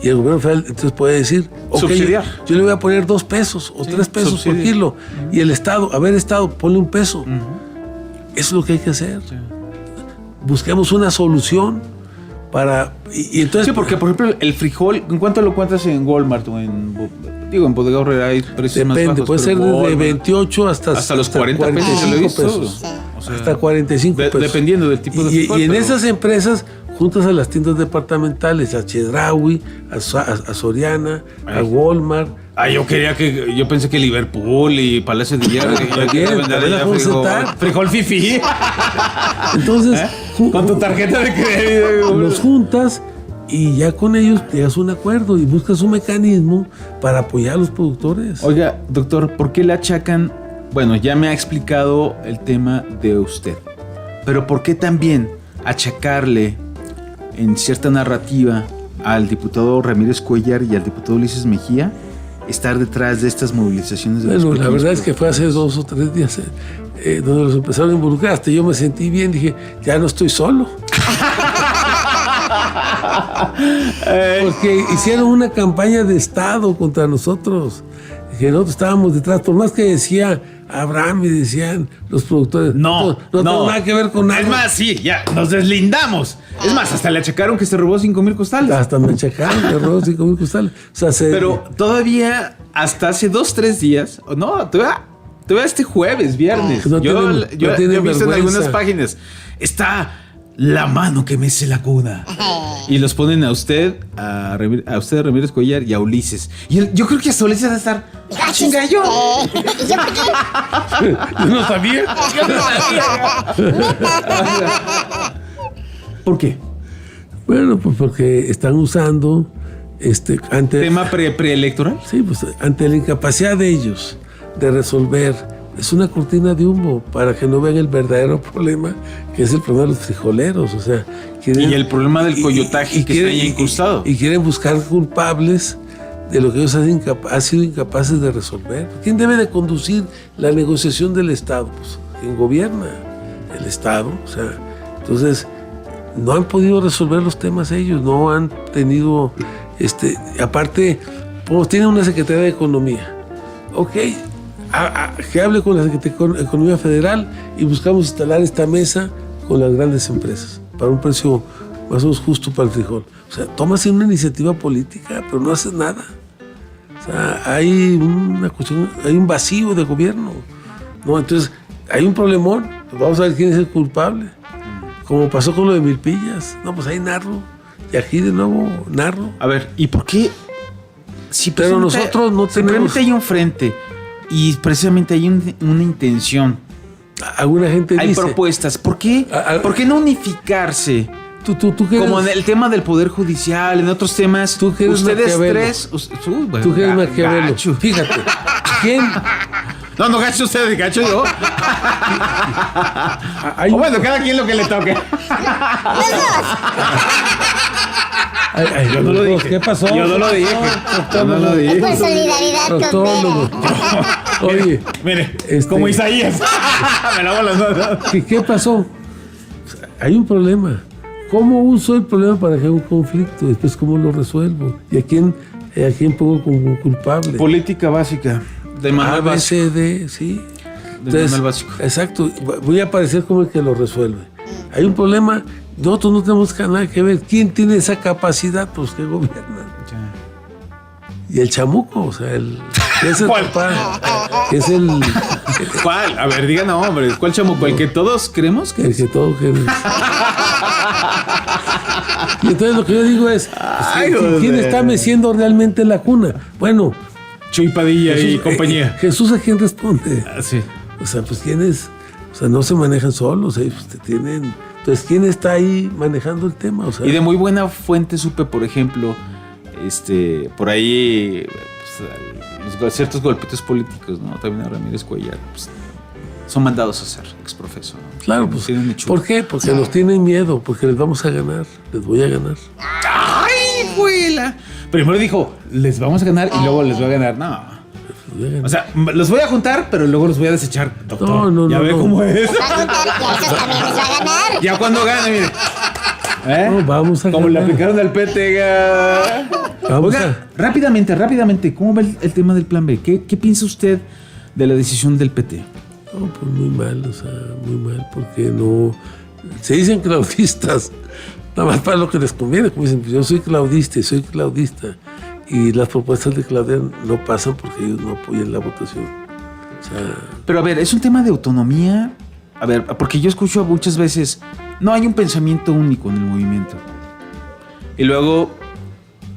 Y el gobierno federal entonces puede decir, subsidiar. Yo le voy a poner 2 pesos o 3 pesos por kilo. Y el Estado, ponle 1 peso. Eso es lo que hay que hacer. Sí. Busquemos una solución para... Y entonces, sí, porque por ejemplo el frijol, ¿en cuánto lo encuentras en Walmart o en Bodega Aurrera? Hay precios más bajos. Puede ser desde 28 hasta los 40 pesos. Sí. O sea, hasta 45 pesos. Dependiendo del tipo de frijol. Y en esas empresas, juntas a las tiendas departamentales, a Chedraui, a Soriana, a Walmart. Yo pensé que Liverpool y Palacio de Hierro frijol fifí. Entonces, con tu tarjeta de crédito los juntas y ya con ellos llegas a un acuerdo y buscas un mecanismo para apoyar a los productores. Oiga, doctor, ¿por qué le achacan? Bueno, ya me ha explicado el tema de usted, pero ¿por qué también achacarle en cierta narrativa al diputado Ramírez Cuellar y al diputado Ulises Mejía estar detrás de estas movilizaciones? Bueno, la verdad es que fue hace 2 o 3 días donde los empezaron a involucrar. Hasta yo me sentí bien, dije, ya no estoy solo. Porque hicieron una campaña de Estado contra nosotros. Que nosotros estábamos detrás, por más que decía Abraham y decían los productores. No tengo nada que ver con nada. Es más, sí, ya, nos deslindamos. Es más, hasta le achacaron que se robó 5,000 costales. Hasta me achacaron que robó 5,000 costales. O sea, pero todavía, hasta hace 2-3 días, todavía este jueves, viernes. Yo he visto en algunas páginas. Está la mano que mece la cuna. Y los ponen a usted, a Ramírez Cuellar y a Ulises. Y yo creo que hasta Ulises va a estar. ¡Chinga yo! Yo no sabía. ¿Por qué? Bueno, pues porque están usando ante tema preelectoral. Sí, pues ante la incapacidad de ellos de resolver, es una cortina de humo para que no vean el verdadero problema, que es el problema de los frijoleros. O sea, y el problema del coyotaje que está ahí incrustado. Y quieren buscar culpables de lo que ellos han sido incapaces de resolver. ¿Quién debe de conducir la negociación del Estado? Pues quien gobierna, el Estado. O sea, entonces no han podido resolver los temas ellos, no han tenido, aparte, pues tienen una Secretaría de Economía. Ok, que hable con la Secretaría de Economía Federal y buscamos instalar esta mesa con las grandes empresas para un precio más o menos justo para el frijol. O sea, tomas una iniciativa política, pero no haces nada. O sea, hay una cuestión, hay un vacío de gobierno, ¿no? Entonces, hay un problemón, pues vamos a ver quién es el culpable. Como pasó con lo de Milpillas. No, pues ahí narro. Y aquí de nuevo narro. A ver, ¿y por qué? Pero nosotros no tenemos... Simplemente hay un frente y precisamente hay una intención. Alguna gente hay dice... propuestas. ¿Por qué? ¿Por qué no unificarse? ¿Tú como en el tema del Poder Judicial, en otros temas. Tú que eres ustedes tres... Tú que eres Maquiavelo. Fíjate. ¿Quién? No, gacho usted, gacho yo. Bueno, cada quien lo que le toque. Yo no lo dije. ¿Qué pasó? Yo no lo dije. Yo no lo dije. Por solidaridad Proctólogo. Oye, mire, como Isaías. Me lavo las manos. ¿Qué pasó? Hay un problema. ¿Cómo uso el problema para generar un conflicto? Después, ¿cómo lo resuelvo? ¿Y a quién pongo como culpable? Política básica. De Manuel Básico. ABCD, sí. De Manuel Básico. Exacto. Voy a parecer como el que lo resuelve. Hay un problema. Nosotros no tenemos nada que ver. ¿Quién tiene esa capacidad? Pues que gobierna. Y el chamuco, o sea, es el ¿cuál? Papá, es el... ¿Cuál? A ver, diga nombres. ¿Cuál chamuco? ¿El que todos creemos que el es? que todos queremos. Y entonces lo que yo digo es, ¿quién está meciendo realmente la cuna? Bueno, Chuy Padilla y compañía. Jesús, ¿a quién responde? Sí. O sea, pues ¿quién es? O sea, no se manejan solos, ellos tienen... Entonces, ¿quién está ahí manejando el tema? O sea, y de muy buena fuente supe, por ejemplo, por ahí pues, ciertos golpitos políticos, ¿no? También a Ramírez Cuellar, pues, son mandados a hacer exprofeso, ¿no? Claro, pues, ¿por qué? Porque nos tienen miedo, porque les vamos a ganar, les voy a ganar. ¡Ay, güela! Primero dijo, les vamos a ganar y luego les voy a ganar. No. O sea, los voy a juntar, pero luego los voy a desechar, doctor. No, ya ve cómo es. Va a juntar y a esos también les va a ganar. Ya cuando gane, mire. No, vamos a Como le ganar. aplicaron al PT. Vamos Oiga, rápidamente, ¿cómo ve el tema del plan B? ¿Qué piensa usted de la decisión del PT? No, pues muy mal, muy mal, porque no... Se dicen claudistas, nada más para lo que les conviene, como dicen, pues yo soy claudista y soy claudista, y las propuestas de Claudia no pasan porque ellos no apoyan la votación. O sea... Pero a ver, es un tema de autonomía. A ver, porque yo escucho muchas veces, no hay un pensamiento único en el movimiento. Y luego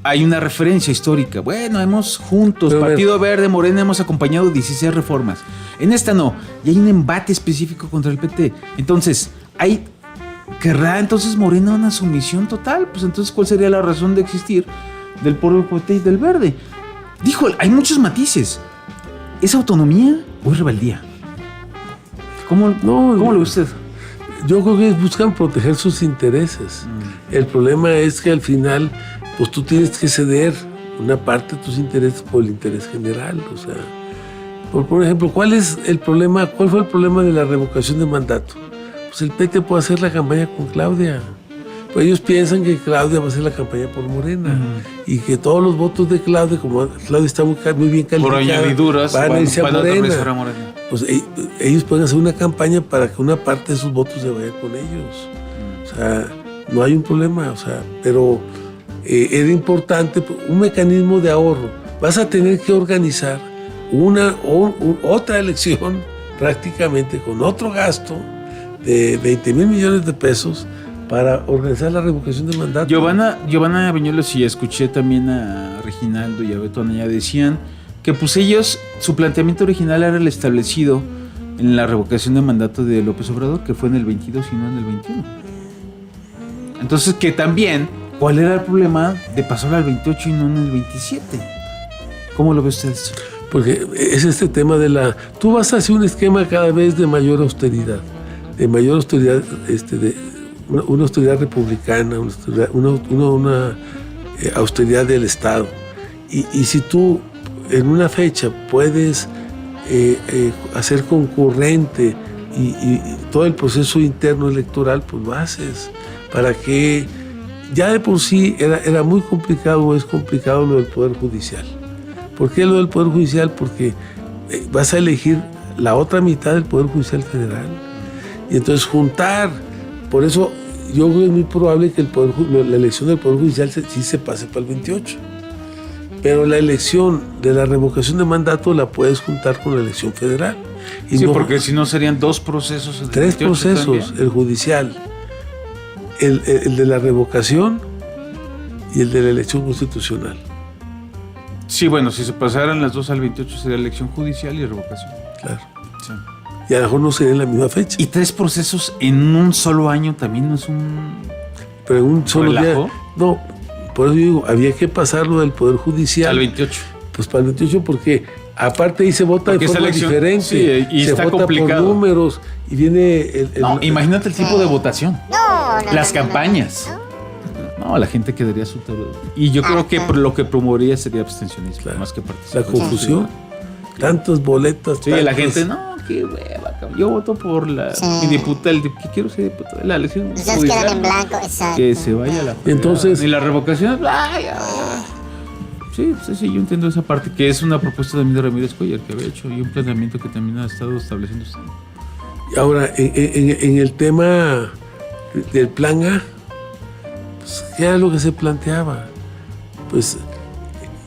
hay una referencia histórica. Bueno, hemos juntos, pero Partido Verde, Morena, hemos acompañado 16 reformas. En esta no. Y hay un embate específico contra el PT. Entonces, ¿querrá entonces Morena una sumisión total? Pues entonces, ¿cuál sería la razón de existir del pueblo PT y del Verde? Dijo, hay muchos matices. ¿Es autonomía o es rebeldía? ¿Cómo lo ve usted? Yo creo que buscan proteger sus intereses. El problema es que al final, pues tú tienes que ceder una parte de tus intereses por el interés general. O sea, por ejemplo, ¿cuál fue el problema de la revocación de mandato? Pues el PT puede hacer la campaña con Claudia. Pues ellos piensan que Claudia va a hacer la campaña por Morena y que todos los votos de Claudia, como Claudia está muy bien calificada, Por añadiduras, van a irse a Morena. Morena. Pues ellos pueden hacer una campaña para que una parte de sus votos se vaya con ellos. O sea, no hay un problema, o sea, pero era importante un mecanismo de ahorro. Vas a tener que organizar otra elección prácticamente con otro gasto de 20,000 millones de pesos para organizar la revocación de mandato. Giovanna Bañuelos, y escuché también a Reginaldo y a Beto Anaya, decían que pues ellos, su planteamiento original era el establecido en la revocación de mandato de López Obrador, que fue en el 22 y no en el 21. Entonces, que también, ¿cuál era el problema de pasar al 28 y no en el 27? ¿Cómo lo ve usted eso? Porque es este tema tú vas a hacer un esquema cada vez de mayor austeridad, una austeridad republicana, una austeridad del Estado. Y si tú en una fecha puedes hacer concurrente y todo el proceso interno electoral, pues lo haces. Para que ya de por sí era muy complicado, es complicado lo del Poder Judicial. ¿Por qué lo del Poder Judicial? Porque vas a elegir la otra mitad del Poder Judicial Federal. Y entonces juntar, por eso yo creo que es muy probable que la elección del Poder Judicial sí se pase para el 28. Pero la elección de la revocación de mandato la puedes juntar con la elección federal. Y sí, porque si no serían dos procesos. 3 procesos, también. El judicial, el de la revocación y el de la elección constitucional. Sí, bueno, si se pasaran las dos al 28 sería elección judicial y revocación. Claro. Sí. Y a lo mejor no sería en la misma fecha. Y 3 procesos en un solo año también no es un... Pero en un solo ¿relajo? día. No, por eso digo, había que pasarlo del Poder Judicial. Al 28. Pues para el 28 porque aparte ahí se vota porque de forma diferente. Sí, y se está vota complicado. por números y viene No, imagínate el tipo de votación. No, Las campañas. No, la gente quedaría súper... Y yo creo que lo que promovería sería abstencionismo, Claro. más que La participación. confusión. Tantas boletas. Sí, la gente, no, qué hueva, cabrón. Yo voto por mi diputada, que quiero ser diputado de la elección. Ustedes quedan en blanco, exacto. Que se vaya la... Entonces... Y la revocación, sí, yo entiendo esa parte, que es una propuesta también de Ramírez Cuellar que había hecho y un planteamiento que también ha estado estableciendo. Ahora, en el tema del plan A, pues, ¿qué era lo que se planteaba? Pues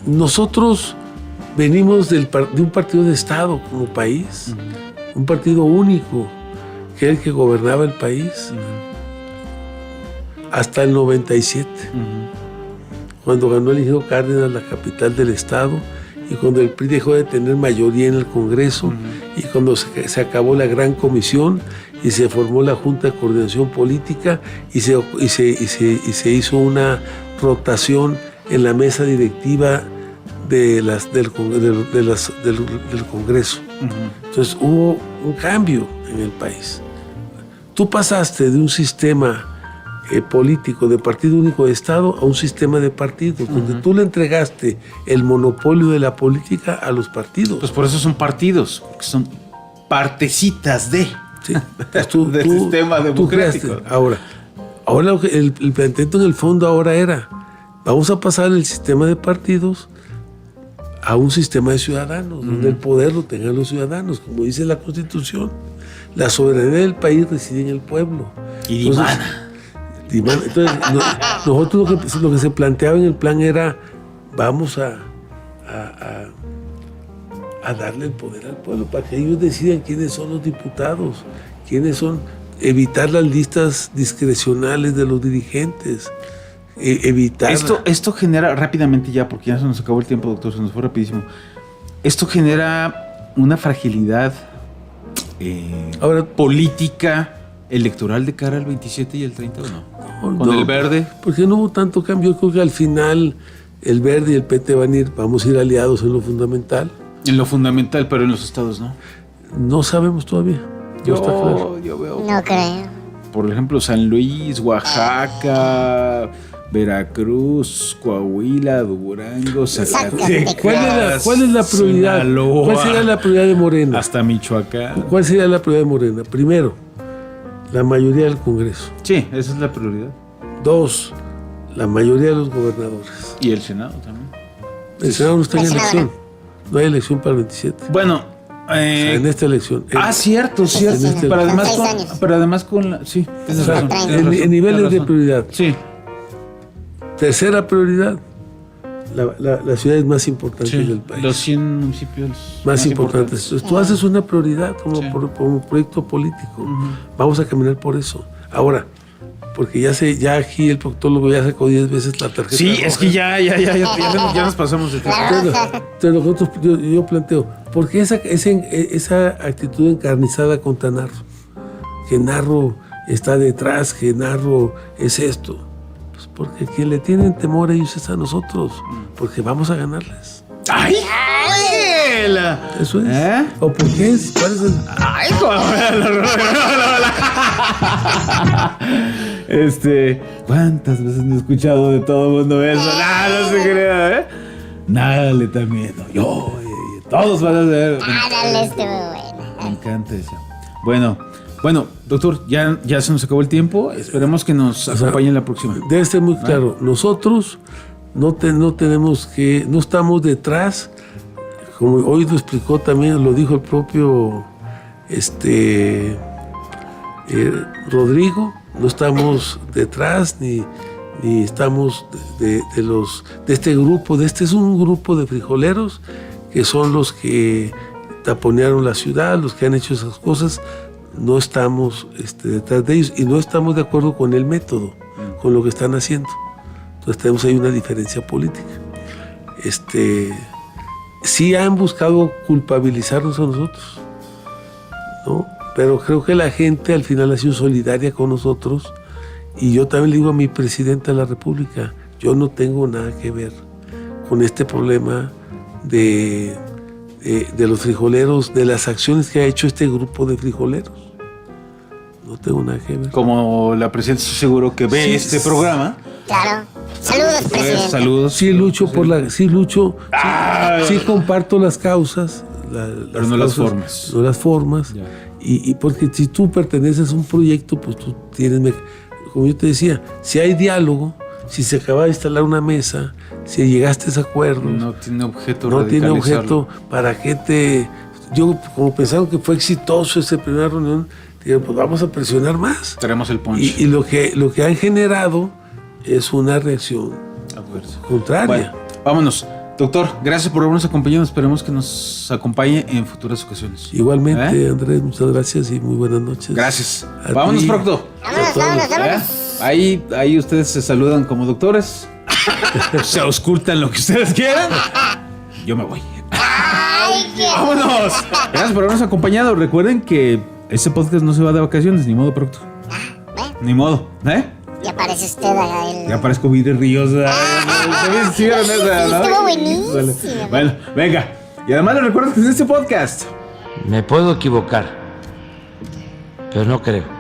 nosotros venimos de un partido de Estado como país, un partido único, que era el que gobernaba el país, hasta el 97, cuando ganó el ingeniero Cárdenas la capital del Estado, y cuando el PRI dejó de tener mayoría en el Congreso, y cuando se acabó la gran comisión y se formó la Junta de Coordinación Política y se hizo una rotación en la mesa directiva del Congreso. Entonces hubo un cambio en el país. Tú pasaste de un sistema político de partido único de Estado a un sistema de partidos, donde tú le entregaste el monopolio de la política a los partidos. Pues por eso son partidos, porque son partecitas de... Sí. Entonces del sistema democrático. Ahora el planteamiento en el fondo ahora era, vamos a pasar el sistema de partidos a un sistema de ciudadanos, donde el poder lo tengan los ciudadanos, como dice la Constitución. La soberanía del país reside en el pueblo. Y dimana. Entonces, nosotros lo que se planteaba en el plan era, vamos a darle el poder al pueblo para que ellos decidan quiénes son los diputados, quiénes son, evitar las listas discrecionales de los dirigentes, evitar... Esto genera, rápidamente ya, porque ya se nos acabó el tiempo, doctor, se nos fue rapidísimo. Esto genera una fragilidad política, electoral de cara al 27 y el 30, ¿o no? Con el Verde. Porque no hubo tanto cambio. Yo creo que al final el Verde y el PT vamos a ir aliados en lo fundamental. En lo fundamental, pero en los estados no. No sabemos todavía. No está claro. Yo veo. No creo. Por ejemplo, San Luis, Oaxaca, Veracruz, Coahuila, Durango, Zacatecas. ¿Cuál es la prioridad? Sinaloa, ¿Cuál sería la prioridad de Morena? hasta Michoacán. ¿Cuál sería la prioridad de Morena? Primero, la mayoría del Congreso. Sí, esa es la prioridad. 2, la mayoría de los gobernadores. Y el Senado también. El Senado no está en elección. No hay elección para el 27. Bueno, En esta elección. Cierto. Pero además con la... Sí, tienes razón. En niveles de prioridad. Sí. Tercera prioridad, las ciudades más importantes del país. Los 100 municipios más importantes. Entonces, tú haces una prioridad como proyecto político. Vamos a caminar por eso. Ahora, porque ya aquí el proctólogo ya sacó 10 veces la tarjeta. Sí, roja. es que ya nos pasamos de tiempo. Entonces nosotros, yo planteo, ¿por qué esa actitud encarnizada contra Narro? Que Narro está detrás, que Narro es esto. Pues porque quien le tienen temor a ellos es a nosotros, porque vamos a ganarles. ¡Ay! Eso es. ¿O por qué es? ¿Cuál es el...? ¡Ay, ¿cuántas veces me he escuchado de todo el mundo eso? No se crea, Nada le da miedo. Todos van a ser. Dale, estuvo bueno. Me encanta eso. Bueno, doctor, ya se nos acabó el tiempo. Esperemos que nos acompañe en la próxima. Debe ser muy claro. Nosotros no estamos detrás, como hoy lo explicó también, lo dijo el propio Rodrigo, no estamos detrás ni estamos de este grupo. Este es un grupo de frijoleros que son los que taponearon la ciudad, los que han hecho esas cosas. No estamos detrás de ellos y no estamos de acuerdo con el método, con lo que están haciendo. Entonces tenemos ahí una diferencia política. Sí han buscado culpabilizarnos a nosotros, ¿no? Pero creo que la gente al final ha sido solidaria con nosotros, y yo también le digo a mi presidenta de la República, yo no tengo nada que ver con este problema de los frijoleros, de las acciones que ha hecho este grupo de frijoleros. No tengo nada que ver. Como la presidenta, estoy seguro que ve este programa. Claro. Saludos, presidente. Saludos. Sí lucho sí comparto las causas, pero no las formas. No las formas. Y porque si tú perteneces a un proyecto, pues tú tienes, como yo te decía, si hay diálogo, si se acaba de instalar una mesa, si llegaste a ese acuerdo, no tiene objeto. No tiene objeto. ¿Para qué yo, como pensaron que fue exitoso esa primera reunión, digo, pues vamos a presionar más. Tenemos el punch. Y lo que han generado es una reacción adversa, contraria. Bueno, vámonos. Doctor, gracias por habernos acompañado. Esperemos que nos acompañe en futuras ocasiones. Igualmente, Andrés, muchas gracias y muy buenas noches. Gracias. Vámonos, Procto. Vámonos. Ahí ustedes se saludan como doctores. Se auscultan lo que ustedes quieran. Yo me voy. ¡Vámonos! Gracias por habernos acompañado. Recuerden que este podcast no se va de vacaciones, ni modo, Procto. Ni modo, Y aparece usted a él. Ya aparezco Viri Ríos. Sí, estuvo buenísimo. Bueno, venga. Y además les recuerdo que es este podcast. Me puedo equivocar, pero no creo